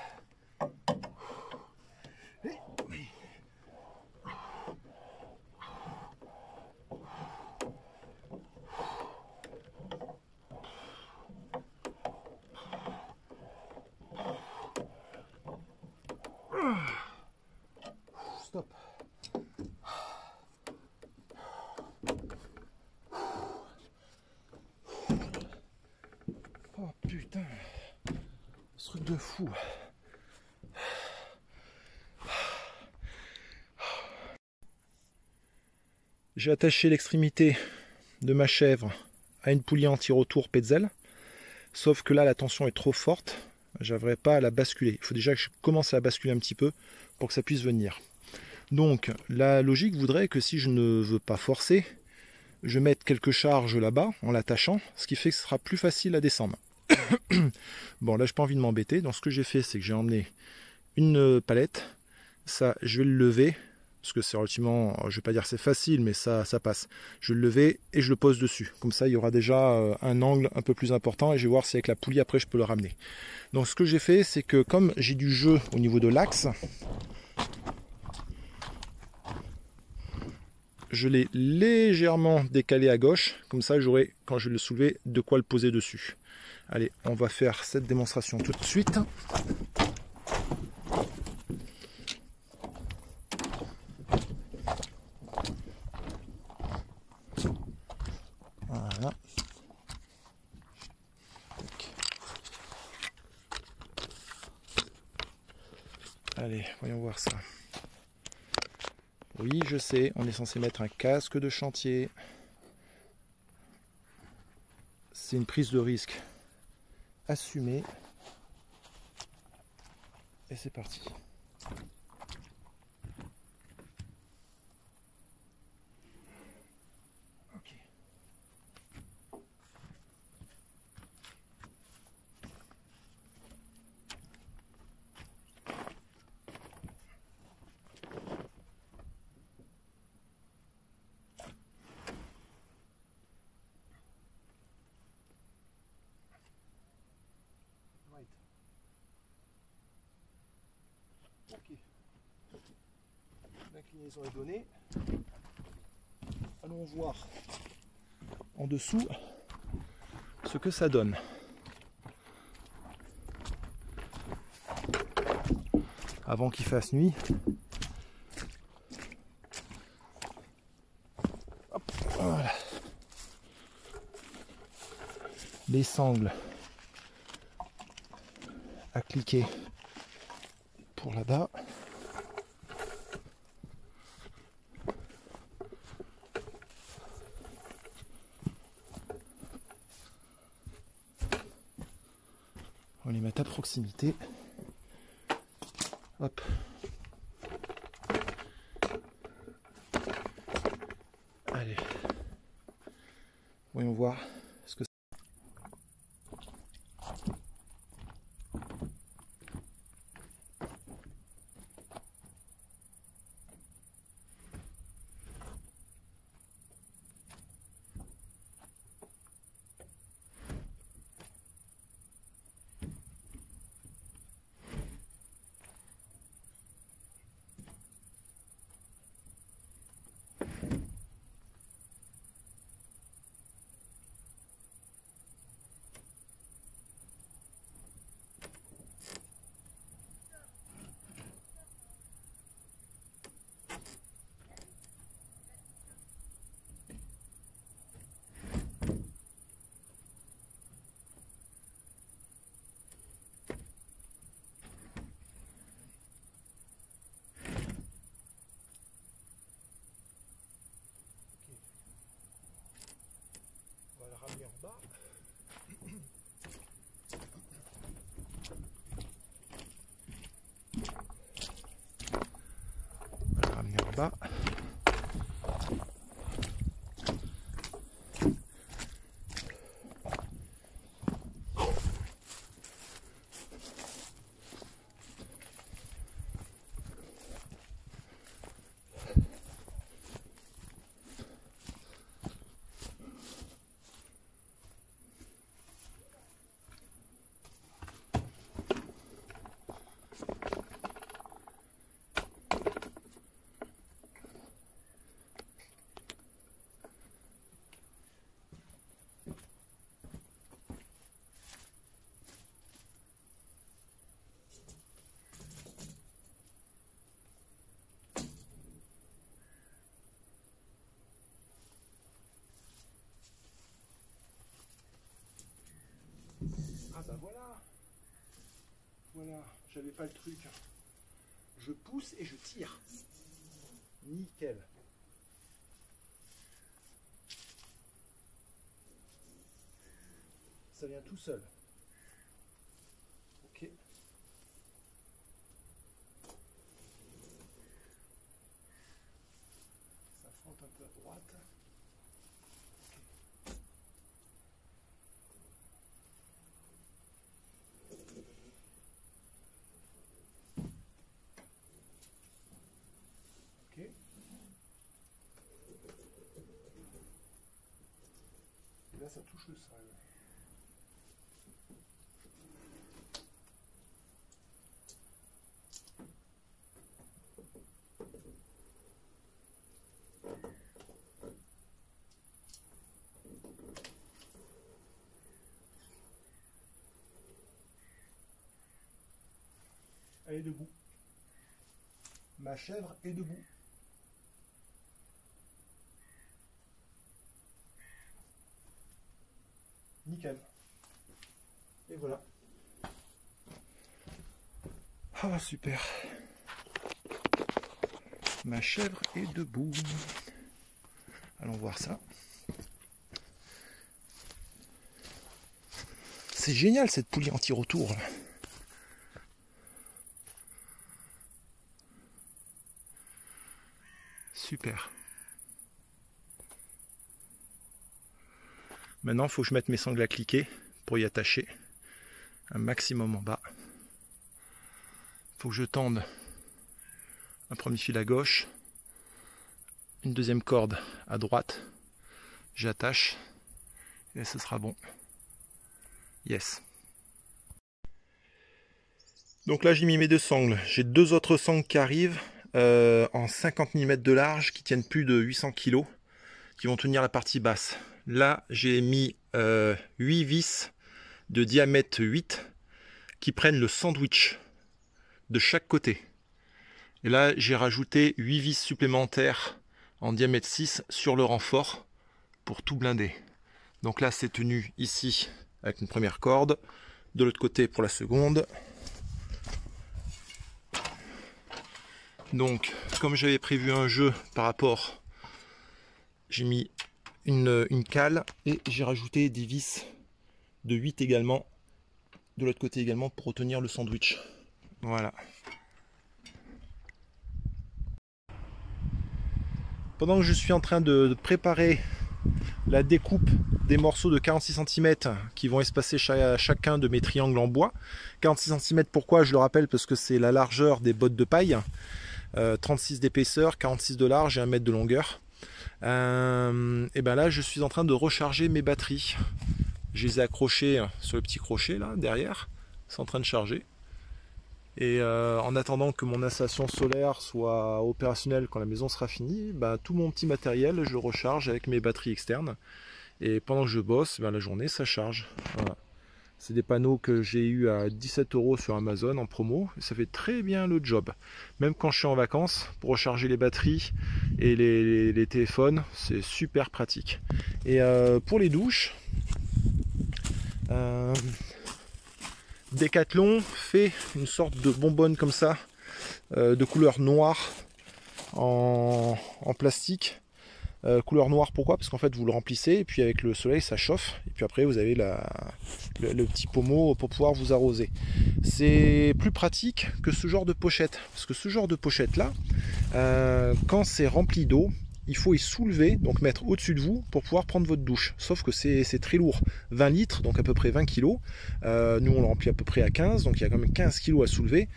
Speaker 1: Stop. Oh putain, ce truc de fou. J'ai attaché l'extrémité de ma chèvre à une poulie anti-retour Petzl, sauf que là la tension est trop forte, j'arriverai pas à la basculer. Il faut déjà que je commence à la basculer un petit peu pour que ça puisse venir. Donc la logique voudrait que si je ne veux pas forcer, je mette quelques charges là-bas en l'attachant, ce qui fait que ce sera plus facile à descendre. Bon, là, j'ai pas envie de m'embêter. Donc, ce que j'ai fait, c'est que j'ai emmené une palette. Ça, je vais le lever. Parce que c'est relativement, je vais pas dire c'est facile, mais ça passe. Je vais le lever et je le pose dessus. Comme ça, il y aura déjà un angle un peu plus important. Et je vais voir si avec la poulie, après, je peux le ramener. Donc, ce que j'ai fait, c'est que comme j'ai du jeu au niveau de l'axe, je l'ai légèrement décalé à gauche. Comme ça, j'aurai, quand je vais le soulever, de quoi le poser dessus. Allez, on va faire cette démonstration tout de suite. Voilà. Allez, voyons voir ça. Oui, je sais, on est censé mettre un casque de chantier. C'est une prise de risque assumée. Et c'est parti. Ok. Ok. L'inclinaison est donnée. Allons voir en dessous ce que ça donne. Avant qu'il fasse nuit. Hop, voilà. Les sangles à cliquer pour là-bas. On les met à proximité. Hop. Allez. Voyons voir ce que c'est. On va le ramener en bas. On va le ramener en bas. Ah bah voilà. Voilà, j'avais pas le truc. Je pousse et je tire. Nickel. Ça vient tout seul. Ok. Ça frotte un peu à droite. Ok. Et là, ça touche le sol. Elle est debout. Ma chèvre est debout. Nickel. Et voilà. Ah, super. Ma chèvre est debout. Allons voir ça. C'est génial cette poulie anti-retour. Super. Maintenant, il faut que je mette mes sangles à cliquer pour y attacher un maximum en bas. Il faut que je tende un premier fil à gauche, une deuxième corde à droite, j'attache et ce sera bon. Yes. Donc là j'ai mis mes deux sangles. J'ai deux autres sangles qui arrivent en 50 mm de large qui tiennent plus de 800 kg, qui vont tenir la partie basse. Là j'ai mis 8 vis de diamètre 8 qui prennent le sandwich de chaque côté. Et là j'ai rajouté 8 vis supplémentaires en diamètre 6 sur le renfort pour tout blinder. Donc là c'est tenu ici avec une première corde, de l'autre côté pour la seconde. Donc comme j'avais prévu un jeu par rapport, j'ai mis une cale et j'ai rajouté des vis de 8 également, de l'autre côté également pour retenir le sandwich. Voilà. Pendant que je suis en train de préparer la découpe des morceaux de 46 cm qui vont espacer chacun de mes triangles en bois. 46 cm pourquoi? Je le rappelle parce que c'est la largeur des bottes de paille. 36 d'épaisseur, 46 de large et 1 mètre de longueur. Et ben là je suis en train de recharger mes batteries. Je les ai accrochées sur le petit crochet là derrière. C'est en train de charger. Et en attendant que mon installation solaire soit opérationnelle quand la maison sera finie, ben, tout mon petit matériel je le recharge avec mes batteries externes. Et pendant que je bosse, ben, la journée ça charge. Voilà. C'est des panneaux que j'ai eu à 17 € sur Amazon en promo. Et ça fait très bien le job. Même quand je suis en vacances, pour recharger les batteries et les téléphones, c'est super pratique. Et pour les douches, Decathlon fait une sorte de bonbonne comme ça, de couleur noire en plastique. Couleur noire, pourquoi? Parce qu'en fait vous le remplissez et puis avec le soleil ça chauffe et puis après vous avez le petit pommeau pour pouvoir vous arroser. C'est plus pratique que ce genre de pochette, parce que ce genre de pochette là, quand c'est rempli d'eau, il faut y soulever, donc mettre au-dessus de vous pour pouvoir prendre votre douche. Sauf que c'est très lourd, 20 litres, donc à peu près 20 kg. Nous on le remplit à peu près à 15, donc il y a quand même 15 kg à soulever.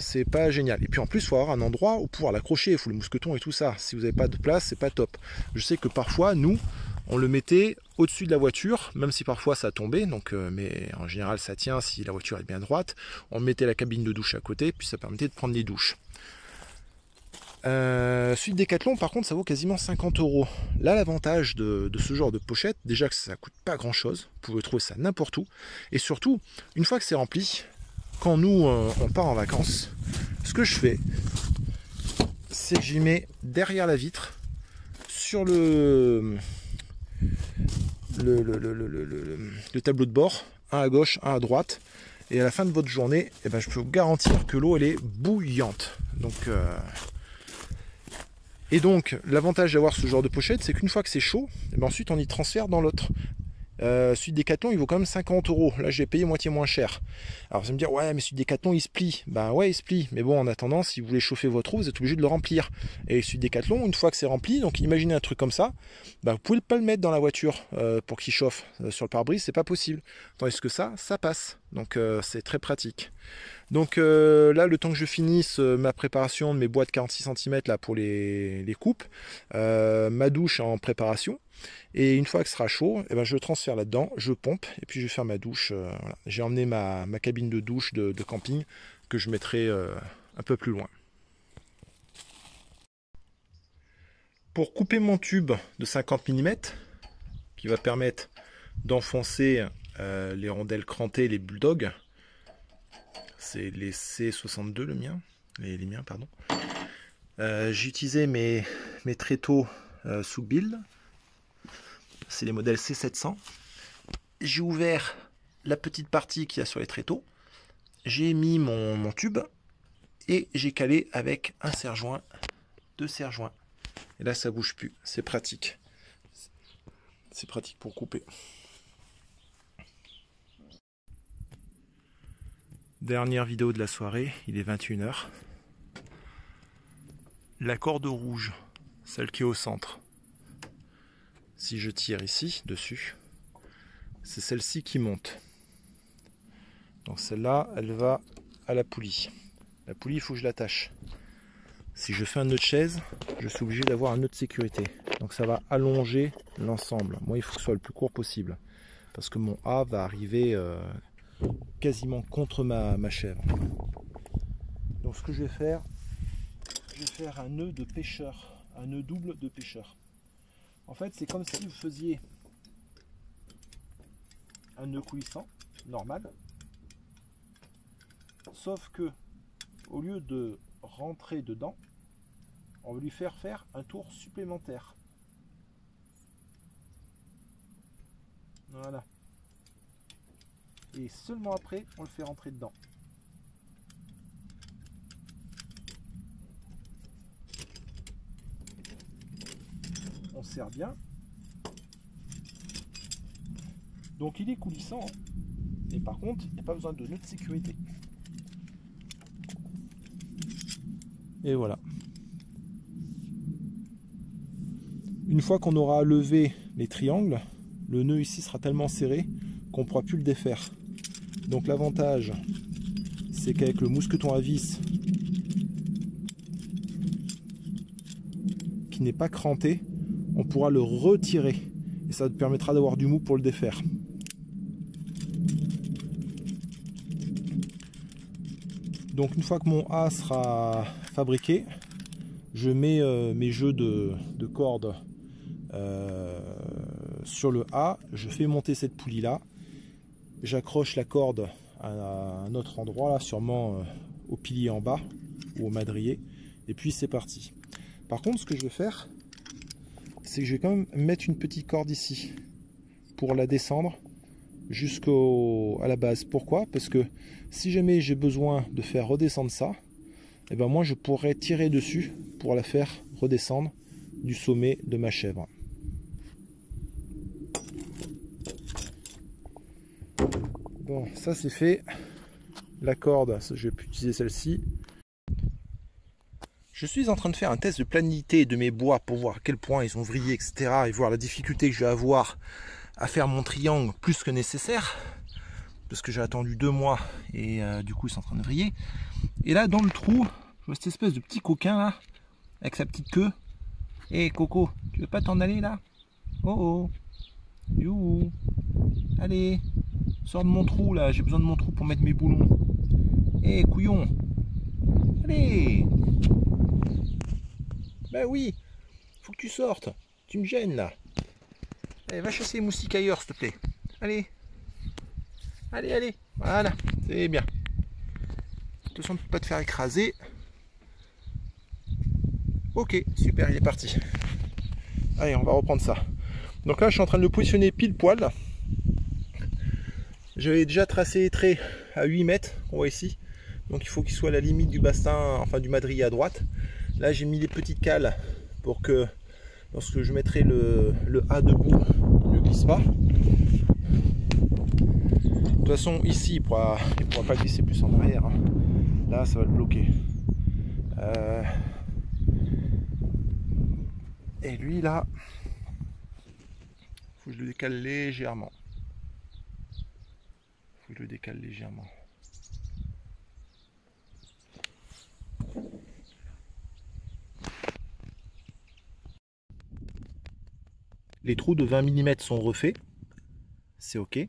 Speaker 1: C'est pas génial. Et puis en plus il faut avoir un endroit où pouvoir l'accrocher, il faut le mousqueton et tout ça. Si vous n'avez pas de place, c'est pas top. Je sais que parfois nous on le mettait au-dessus de la voiture, même si parfois ça tombait, donc, mais en général ça tient si la voiture est bien droite. On mettait la cabine de douche à côté, puis ça permettait de prendre les douches. Celui de Decathlon par contre ça vaut quasiment 50 €. Là l'avantage de ce genre de pochette, déjà que ça coûte pas grand chose, vous pouvez trouver ça n'importe où, et surtout une fois que c'est rempli, quand nous on part en vacances, ce que je fais c'est que j'y mets derrière la vitre sur le tableau de bord, un à gauche, un à droite, et à la fin de votre journée, eh ben, je peux vous garantir que l'eau elle est bouillante. Donc l'avantage d'avoir ce genre de pochette, c'est qu'une fois que c'est chaud, eh ben, ensuite on y transfère dans l'autre. Celui de Decathlon il vaut quand même 50 €. Là j'ai payé moitié moins cher. Alors vous allez me dire ouais mais celui de Decathlon il se plie. Ben ouais il se plie. Mais bon en attendant si vous voulez chauffer votre eau vous êtes obligé de le remplir. Et celui de Decathlon une fois que c'est rempli, donc imaginez un truc comme ça, ben, vous pouvez pas le mettre dans la voiture pour qu'il chauffe. Sur le pare-brise c'est pas possible. Tandis que ça passe. Donc c'est très pratique. Donc là le temps que je finisse ma préparation de mes boîtes 46 cm là pour les coupes, ma douche est en préparation. Et une fois que ce sera chaud, eh ben, je le transfère là-dedans, je pompe et puis je vais faire ma douche. Voilà. J'ai emmené ma cabine de douche de camping que je mettrai un peu plus loin. Pour couper mon tube de 50 mm, qui va permettre d'enfoncer les rondelles crantées, les bulldogs, c'est les C62 le mien, les miens pardon. J'ai utilisé mes tréteaux sous build. C'est les modèles C700. J'ai ouvert la petite partie qu'il y a sur les tréteaux. J'ai mis mon tube et j'ai calé avec un serre-joint, 2 serre-joints. Et là, ça bouge plus. C'est pratique. C'est pratique pour couper. Dernière vidéo de la soirée, il est 21 h. La corde rouge, celle qui est au centre. Si je tire ici, dessus, c'est celle-ci qui monte. Donc celle-là, elle va à la poulie. La poulie, il faut que je l'attache. Si je fais un nœud de chaise, je suis obligé d'avoir un nœud de sécurité. Donc ça va allonger l'ensemble. Moi, il faut que ce soit le plus court possible. Parce que mon A va arriver quasiment contre ma chèvre. Donc ce que je vais faire un nœud de pêcheur, un nœud double de pêcheur. En fait, c'est comme si vous faisiez un nœud coulissant normal, sauf que au lieu de rentrer dedans, on va lui faire un tour supplémentaire. Voilà. Et seulement après, on le fait rentrer dedans. On serre bien. Donc il est coulissant, hein. Et par contre, il n'y a pas besoin de nœud de sécurité. Et voilà. Une fois qu'on aura levé les triangles, le nœud ici sera tellement serré qu'on ne pourra plus le défaire. Donc l'avantage, c'est qu'avec le mousqueton à vis, qui n'est pas cranté, on pourra le retirer. Et ça permettra d'avoir du mou pour le défaire. Donc une fois que mon A sera fabriqué, je mets mes jeux de cordes sur le A, je fais monter cette poulie là, j'accroche la corde à un autre endroit, là, sûrement au pilier en bas ou au madrier, et puis c'est parti. Par contre, ce que je vais faire, c'est que je vais quand même mettre une petite corde ici pour la descendre jusqu'à la base. Pourquoi? Parce que si jamais j'ai besoin de faire redescendre ça, et ben moi je pourrais tirer dessus pour la faire redescendre du sommet de ma chèvre. Bon, ça c'est fait. La corde, je vais utiliser celle-ci. Je suis en train de faire un test de planité de mes bois pour voir à quel point ils ont vrillé, etc. Et voir la difficulté que je vais avoir à faire mon triangle plus que nécessaire. Parce que j'ai attendu 2 mois et du coup ils sont en train de vriller. Et là dans le trou, je vois cette espèce de petit coquin là, avec sa petite queue. Hé Coco, tu veux pas t'en aller là? Oh oh, youhou, allez, sors de mon trou là, j'ai besoin de mon trou pour mettre mes boulons. Hé couillon, allez. Bah oui, faut que tu sortes, tu me gênes là. Allez, va chasser les moustiques ailleurs s'il te plaît. Allez, allez, allez, voilà, c'est bien. Attention de ne pas te faire écraser. Ok, super, il est parti. Allez, on va reprendre ça. Donc là, je suis en train de le positionner pile poil. J'avais déjà tracé les traits à 8 mètres, on voit ici. Donc il faut qu'il soit à la limite du bassin, enfin du madrier à droite. Là, j'ai mis les petites cales pour que lorsque je mettrai le A debout, il ne glisse pas. De toute façon, ici, il ne pourra pas glisser plus en arrière, hein. Là, ça va le bloquer. Et lui, là, faut que je le décale légèrement. Faut que je le décale légèrement. Les trous de 20 mm sont refaits. C'est ok.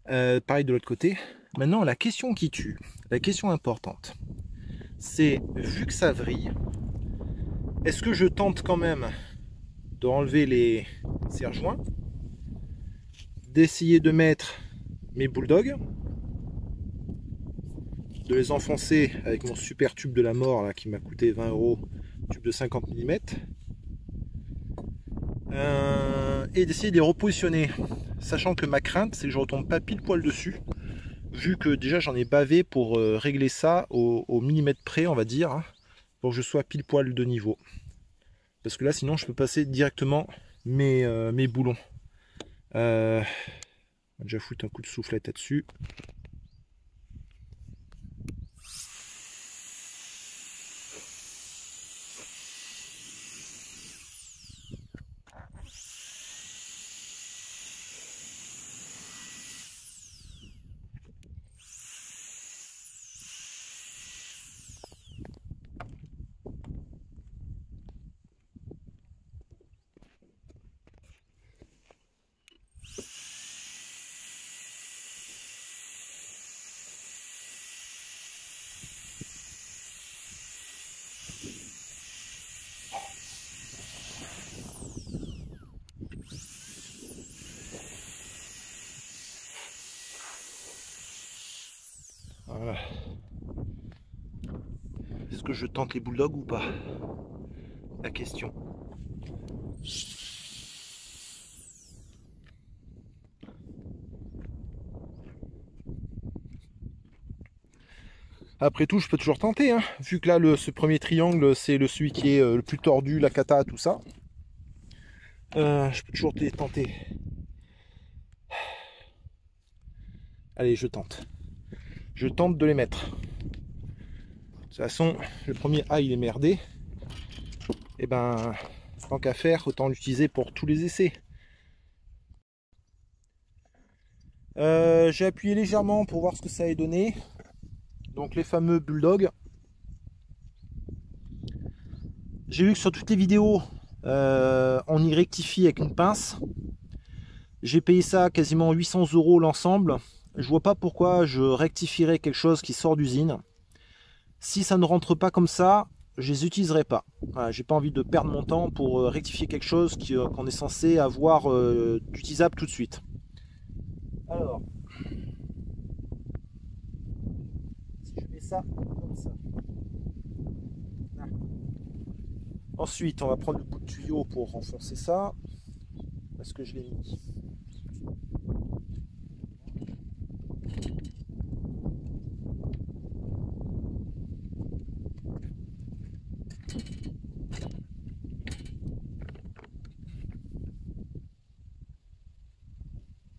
Speaker 1: Pareil de l'autre côté. Maintenant, la question qui tue, la question importante, c'est, vu que ça vrille, est-ce que je tente quand même de enlever les serre-joints, d'essayer de mettre mes bulldogs, de les enfoncer avec mon super tube de la mort là, qui m'a coûté 20 €, tube de 50 mm, et d'essayer de les repositionner, sachant que ma crainte c'est que je retombe pas pile poil dessus, vu que déjà j'en ai bavé pour régler ça au millimètre près, on va dire, hein, pour que je sois pile poil de niveau. Parce que là sinon je peux passer directement mes boulons. On va déjà foutre un coup de soufflette là-dessus. Est-ce que je tente les bulldogs ou pas? La question. Après tout, je peux toujours tenter, hein. Vu que là, ce premier triangle, c'est celui qui est le plus tordu, la kata, tout ça. Je peux toujours tenter. Allez, je tente. Je tente de les mettre. De toute façon, le premier A, il est merdé. Et ben, tant qu'à faire, autant l'utiliser pour tous les essais. J'ai appuyé légèrement pour voir ce que ça a donné. Donc les fameux bulldogs. J'ai vu que sur toutes les vidéos, on y rectifie avec une pince. J'ai payé ça quasiment 800 € l'ensemble. Je vois pas pourquoi je rectifierais quelque chose qui sort d'usine. Si ça ne rentre pas comme ça, je les utiliserai pas. Voilà, j'ai pas envie de perdre mon temps pour rectifier quelque chose qu'on est censé avoir d'utilisable tout de suite. Alors, si je mets ça comme ça. Là. Ensuite, on va prendre le bout de tuyau pour renforcer ça. Parce que je l'ai mis.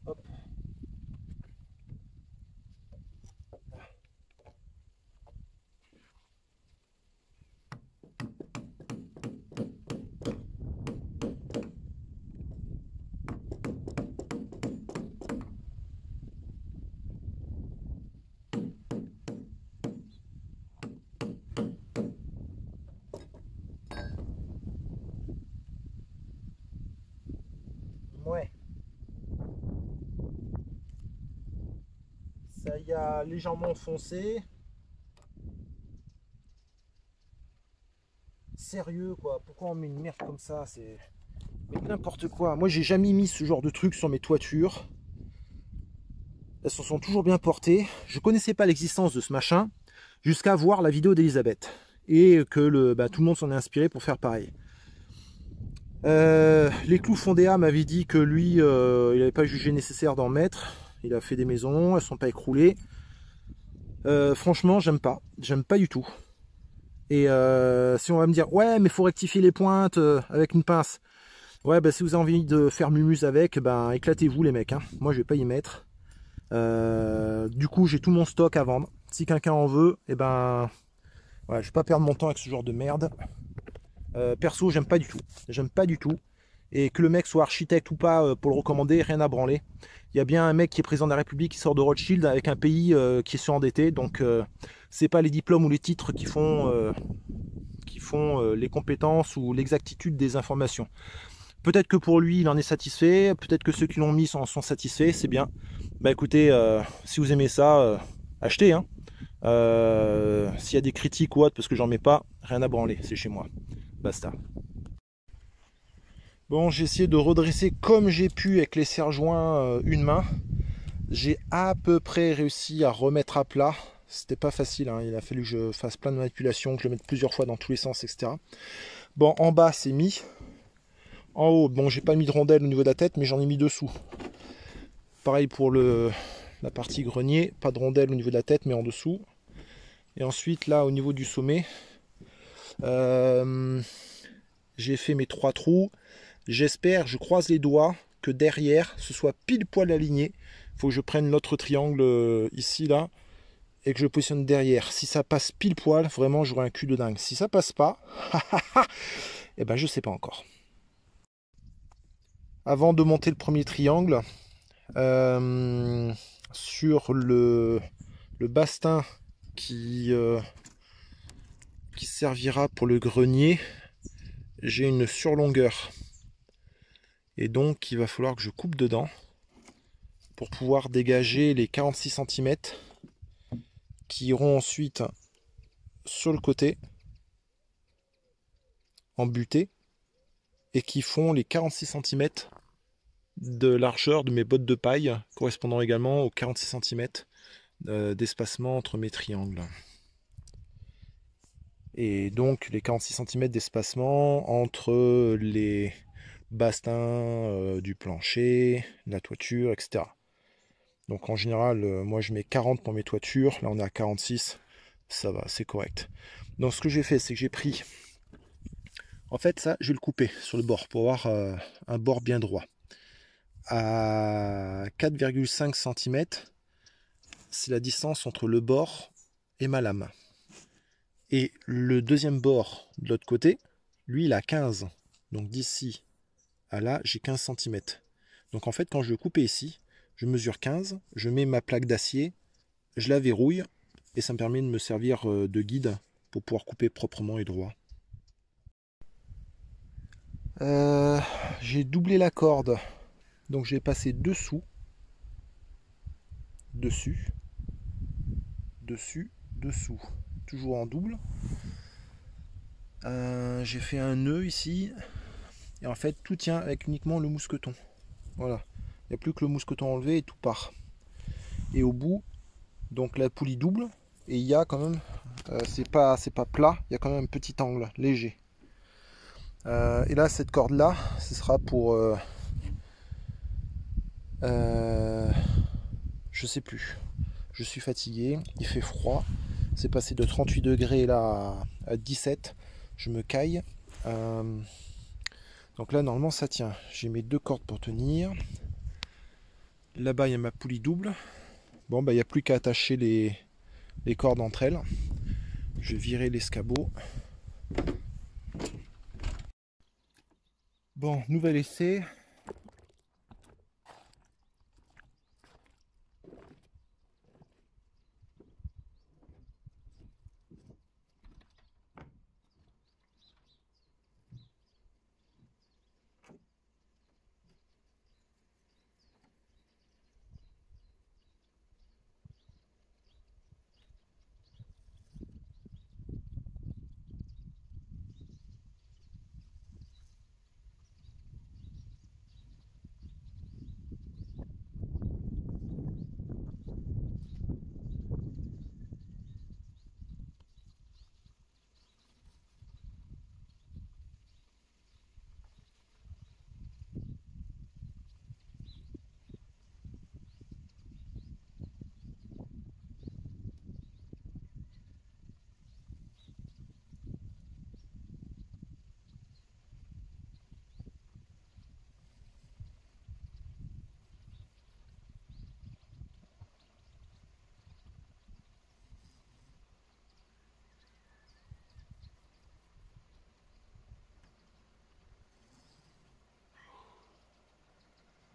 Speaker 1: Hop. Ouais. Ça y a légèrement foncé. Sérieux quoi, pourquoi on met une merde comme ça? C'est n'importe quoi. Moi j'ai jamais mis ce genre de truc sur mes toitures. Elles se sont toujours bien portées. Je connaissais pas l'existence de ce machin jusqu'à voir la vidéo d'Elisabeth. Et que tout le monde s'en est inspiré pour faire pareil. Les clous Fondéa m'avait dit que lui, il n'avait pas jugé nécessaire d'en mettre. Il a fait des maisons, elles sont pas écroulées. Franchement, j'aime pas. J'aime pas du tout. Et si on va me dire, ouais, mais faut rectifier les pointes avec une pince. Ouais, bah si vous avez envie de faire mumuse avec, ben éclatez-vous les mecs. Hein. Moi, je vais pas y mettre. Du coup, j'ai tout mon stock à vendre. Si quelqu'un en veut, et ben, ouais, je vais pas perdre mon temps avec ce genre de merde. Perso, j'aime pas du tout. J'aime pas du tout. Et que le mec soit architecte ou pas pour le recommander, rien à branler. Il y a bien un mec qui est président de la République qui sort de Rothschild avec un pays qui est surendetté. Donc, c'est pas les diplômes ou les titres qui font les compétences ou l'exactitude des informations. Peut-être que pour lui, il en est satisfait. Peut-être que ceux qui l'ont mis sont satisfaits. C'est bien. Bah écoutez, si vous aimez ça, achetez. Hein. S'il y a des critiques ou autre, parce que j'en mets pas, rien à branler. C'est chez moi. Basta. Bon, j'ai essayé de redresser comme j'ai pu avec les serre-joints une main. J'ai à peu près réussi à remettre à plat. C'était pas facile, hein. Il a fallu que je fasse plein de manipulations, que je le mette plusieurs fois dans tous les sens, etc. Bon, en bas, c'est mis. En haut, bon, j'ai pas mis de rondelle au niveau de la tête, mais j'en ai mis dessous. Pareil pour la partie grenier, pas de rondelle au niveau de la tête, mais en dessous. Et ensuite, là, au niveau du sommet, j'ai fait mes 3 trous. J'espère, je croise les doigts, que derrière, ce soit pile poil aligné. Il faut que je prenne l'autre triangle ici, là, et que je positionne derrière. Si ça passe pile poil, vraiment, j'aurai un cul de dingue. Si ça passe pas, eh ben, je sais pas encore. Avant de monter le premier triangle, sur le bastin qui servira pour le grenier, j'ai une surlongueur. Et donc, il va falloir que je coupe dedans pour pouvoir dégager les 46 cm qui iront ensuite sur le côté en butée et qui font les 46 cm de largeur de mes bottes de paille, correspondant également aux 46 cm d'espacement entre mes triangles. Et donc les 46 cm d'espacement entre les bastins du plancher, la toiture, etc. Donc en général, moi je mets 40 pour mes toitures, là on est à 46, ça va, c'est correct. Donc ce que j'ai fait, c'est que j'ai pris, en fait ça, je vais le couper sur le bord pour avoir un bord bien droit. À 4,5 cm, c'est la distance entre le bord et ma lame. Et le deuxième bord de l'autre côté, lui, il a 15. Donc d'ici à là, j'ai 15 cm. Donc en fait, quand je veux couper ici, je mesure 15, je mets ma plaque d'acier, je la verrouille, et ça me permet de me servir de guide pour pouvoir couper proprement et droit. Euh, j'ai doublé la corde, donc j'ai passé dessous, dessus, dessus, dessous, toujours en double. J'ai fait un nœud ici, et en fait tout tient avec uniquement le mousqueton. Voilà, il n'y a plus que le mousqueton enlevé et tout part. Et au bout, donc la poulie double, et il y a quand même, c'est pas plat, il y a quand même un petit angle léger. Et là, cette corde là, ce sera pour, je sais plus. Je suis fatigué, il fait froid. C'est passé de 38 degrés là à 17. Je me caille. Donc là, normalement, ça tient. J'ai mes deux cordes pour tenir. Là-bas, il y a ma poulie double. Bon, bah, il n'y a plus qu'à attacher les cordes entre elles. Je vais virer l'escabeau. Bon, nouvel essai.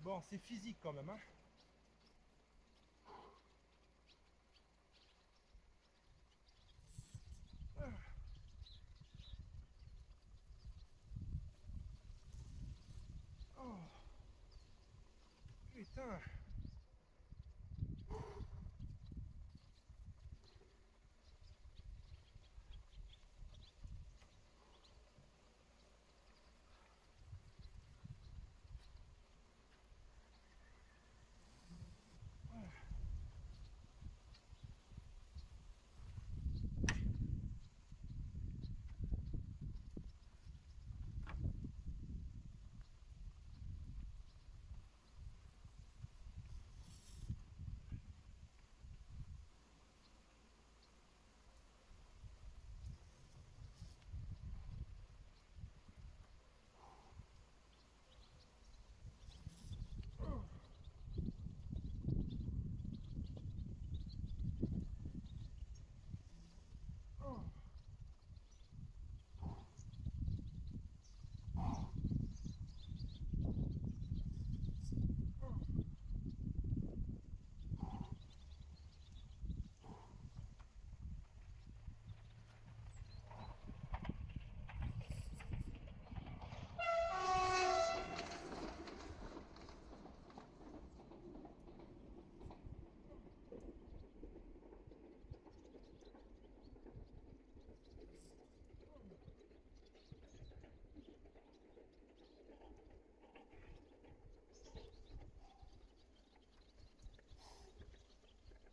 Speaker 1: Bon, c'est physique quand même, hein. Oh, putain.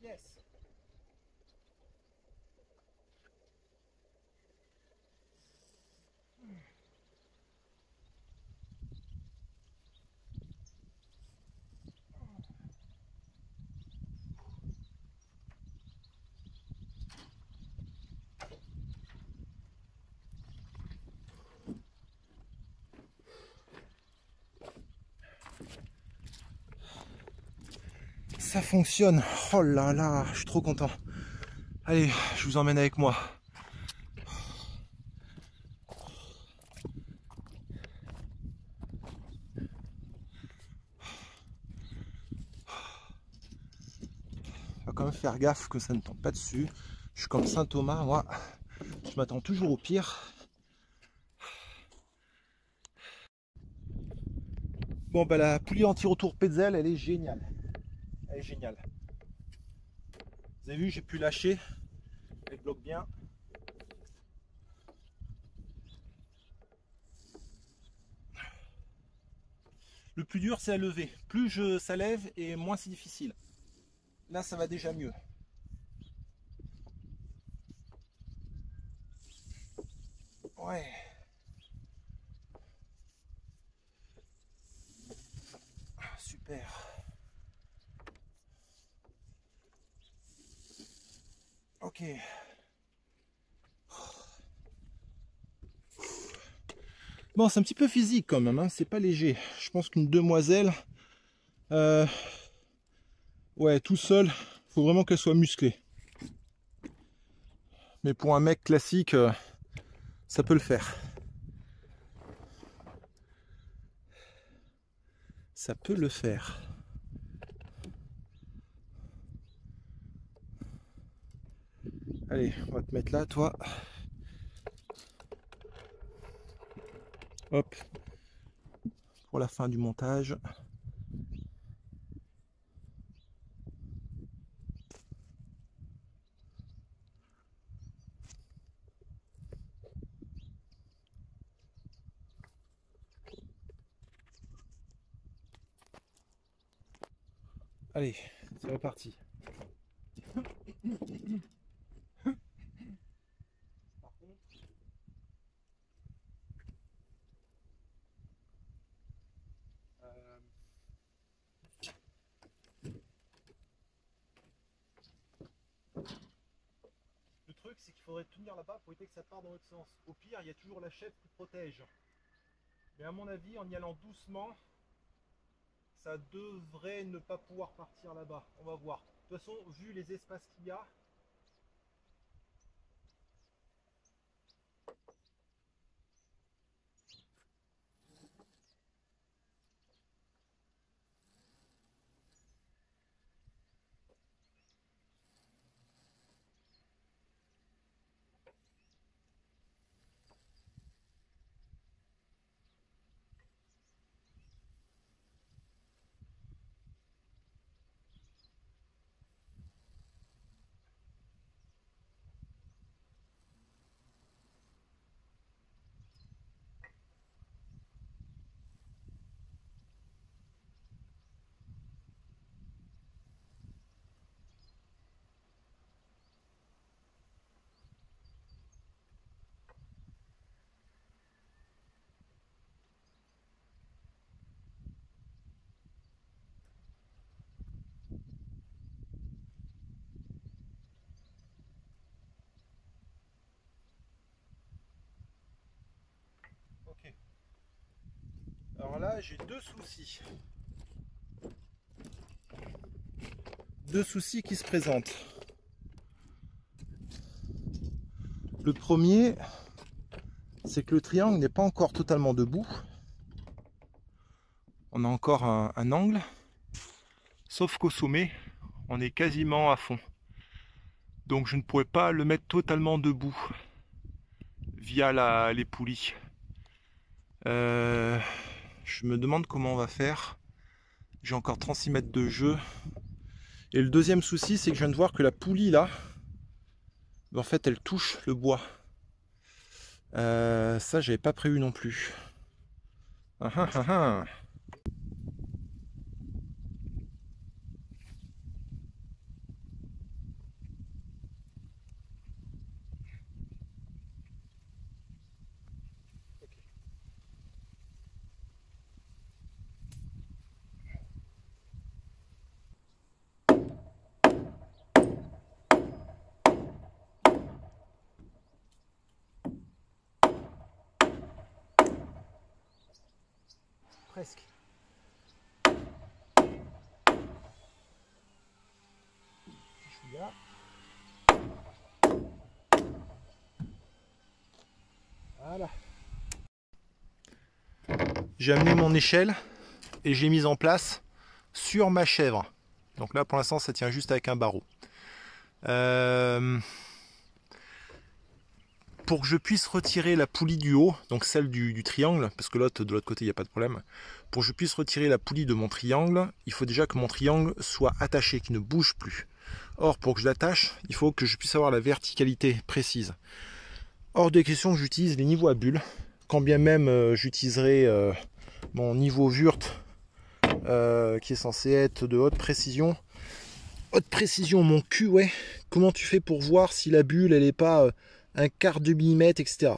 Speaker 1: Yes. ça fonctionne. Oh là là, je suis trop content. Allez, je vous emmène avec moi. On va quand même faire gaffe que ça ne tombe pas dessus. Je suis comme Saint Thomas, moi. Je m'attends toujours au pire. Bon, bah la poulie anti-retour Petzl, elle est géniale. Elle est géniale. Vous avez vu, j'ai pu lâcher. Elle bloque bien. Le plus dur, c'est à lever. Plus ça lève et moins c'est difficile. Là, ça va déjà mieux. Ouais. Super. Ok. Bon, c'est un petit peu physique quand même, hein. C'est pas léger. Je pense qu'une demoiselle, ouais, tout seul, faut vraiment qu'elle soit musclée. Mais pour un mec classique, ça peut le faire. Ça peut le faire. Allez, on va te mettre là, toi. Hop. Pour la fin du montage. Allez, c'est reparti. Par contre, le truc, c'est qu'il faudrait tenir là-bas pour éviter que ça parte dans l'autre sens. Au pire, il y a toujours la chèvre qui protège. Mais à mon avis, en y allant doucement, ça devrait ne pas pouvoir partir là-bas. On va voir. De toute façon, vu les espaces qu'il y a, ok. Alors là, j'ai deux soucis. Deux soucis qui se présentent. Le premier, c'est que le triangle n'est pas encore totalement debout. On a encore un angle. Sauf qu'au sommet, on est quasiment à fond. Donc je ne pourrais pas le mettre totalement debout via les poulies. Je me demande comment on va faire. J'ai encore 36 mètres de jeu. Et le deuxième souci, c'est que je viens de voir que la poulie là, en fait, elle touche le bois. Ça, j'avais pas prévu non plus. Ah, ah, ah, ah. Presque. Voilà. J'ai amené mon échelle et j'ai mis en place sur ma chèvre. Donc là pour l'instant ça tient juste avec un barreau. Pour que je puisse retirer la poulie du haut, donc celle du triangle, parce que de l'autre côté il n'y a pas de problème, pour que je puisse retirer la poulie de mon triangle, il faut déjà que mon triangle soit attaché, qu'il ne bouge plus. Or pour que je l'attache, il faut que je puisse avoir la verticalité précise. Hors de question que j'utilise les niveaux à bulles, quand bien même j'utiliserai mon niveau Wurth qui est censé être de haute précision. Haute précision, mon cul, ouais. Comment tu fais pour voir si la bulle elle n'est pas un quart de millimètre, etc.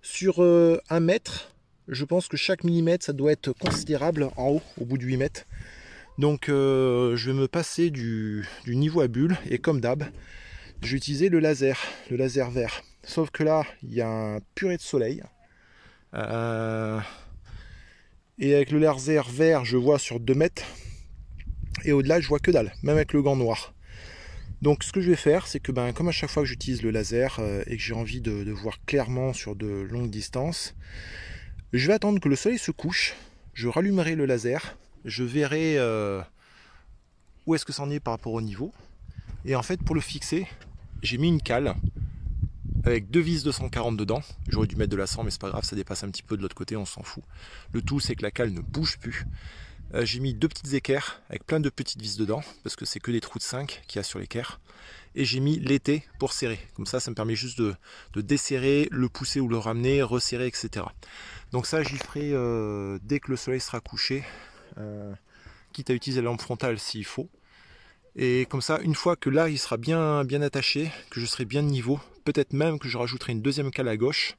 Speaker 1: Sur 1 mètre, je pense que chaque millimètre ça doit être considérable en haut, au bout de 8 mètres. Donc je vais me passer du niveau à bulle et comme d'hab, je vais utiliser le laser vert. Sauf que là, il y a un purée de soleil. Et avec le laser vert, je vois sur 2 mètres. Et au-delà, je vois que dalle, même avec le gant noir. Donc ce que je vais faire, c'est que comme à chaque fois que j'utilise le laser et que j'ai envie de voir clairement sur de longues distances, je vais attendre que le soleil se couche, je rallumerai le laser, je verrai où est-ce que ça en est par rapport au niveau. Et en fait, pour le fixer, j'ai mis une cale avec 2 vis 240 dedans. J'aurais dû mettre de la 100, mais c'est pas grave, ça dépasse un petit peu de l'autre côté, on s'en fout. Le tout, c'est que la cale ne bouge plus. J'ai mis 2 petites équerres avec plein de petites vis dedans, parce que c'est que des trous de 5 qu'il y a sur l'équerre. Et j'ai mis l'été pour serrer. Comme ça me permet juste de desserrer, le pousser ou le ramener, resserrer, etc. Donc ça, j'y ferai dès que le soleil sera couché, quitte à utiliser la lampe frontale s'il faut. Et comme ça, une fois que là, il sera bien attaché, que je serai bien de niveau, peut-être même que je rajouterai une deuxième cale à gauche.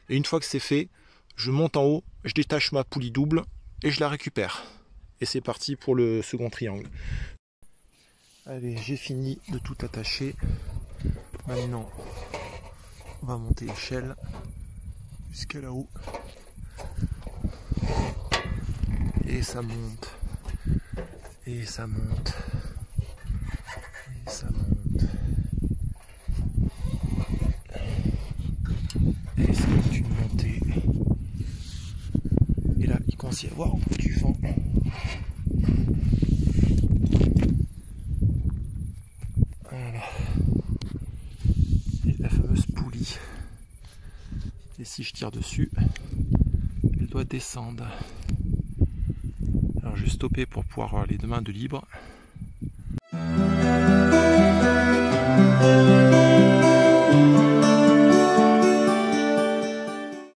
Speaker 1: Et une fois que c'est fait, je monte en haut, je détache ma poulie double et je la récupère. Et c'est parti pour le second triangle. Allez, j'ai fini de tout attacher. Maintenant, on va monter l'échelle jusqu'à là-haut. Et ça monte. Et ça monte. Et ça monte. Et ça continue de monter. Et là, il commence à y avoir du vent. Voilà. Et la fameuse poulie. Et si je tire dessus, elle doit descendre. Alors je vais stopper pour pouvoir avoir les deux mains de libre.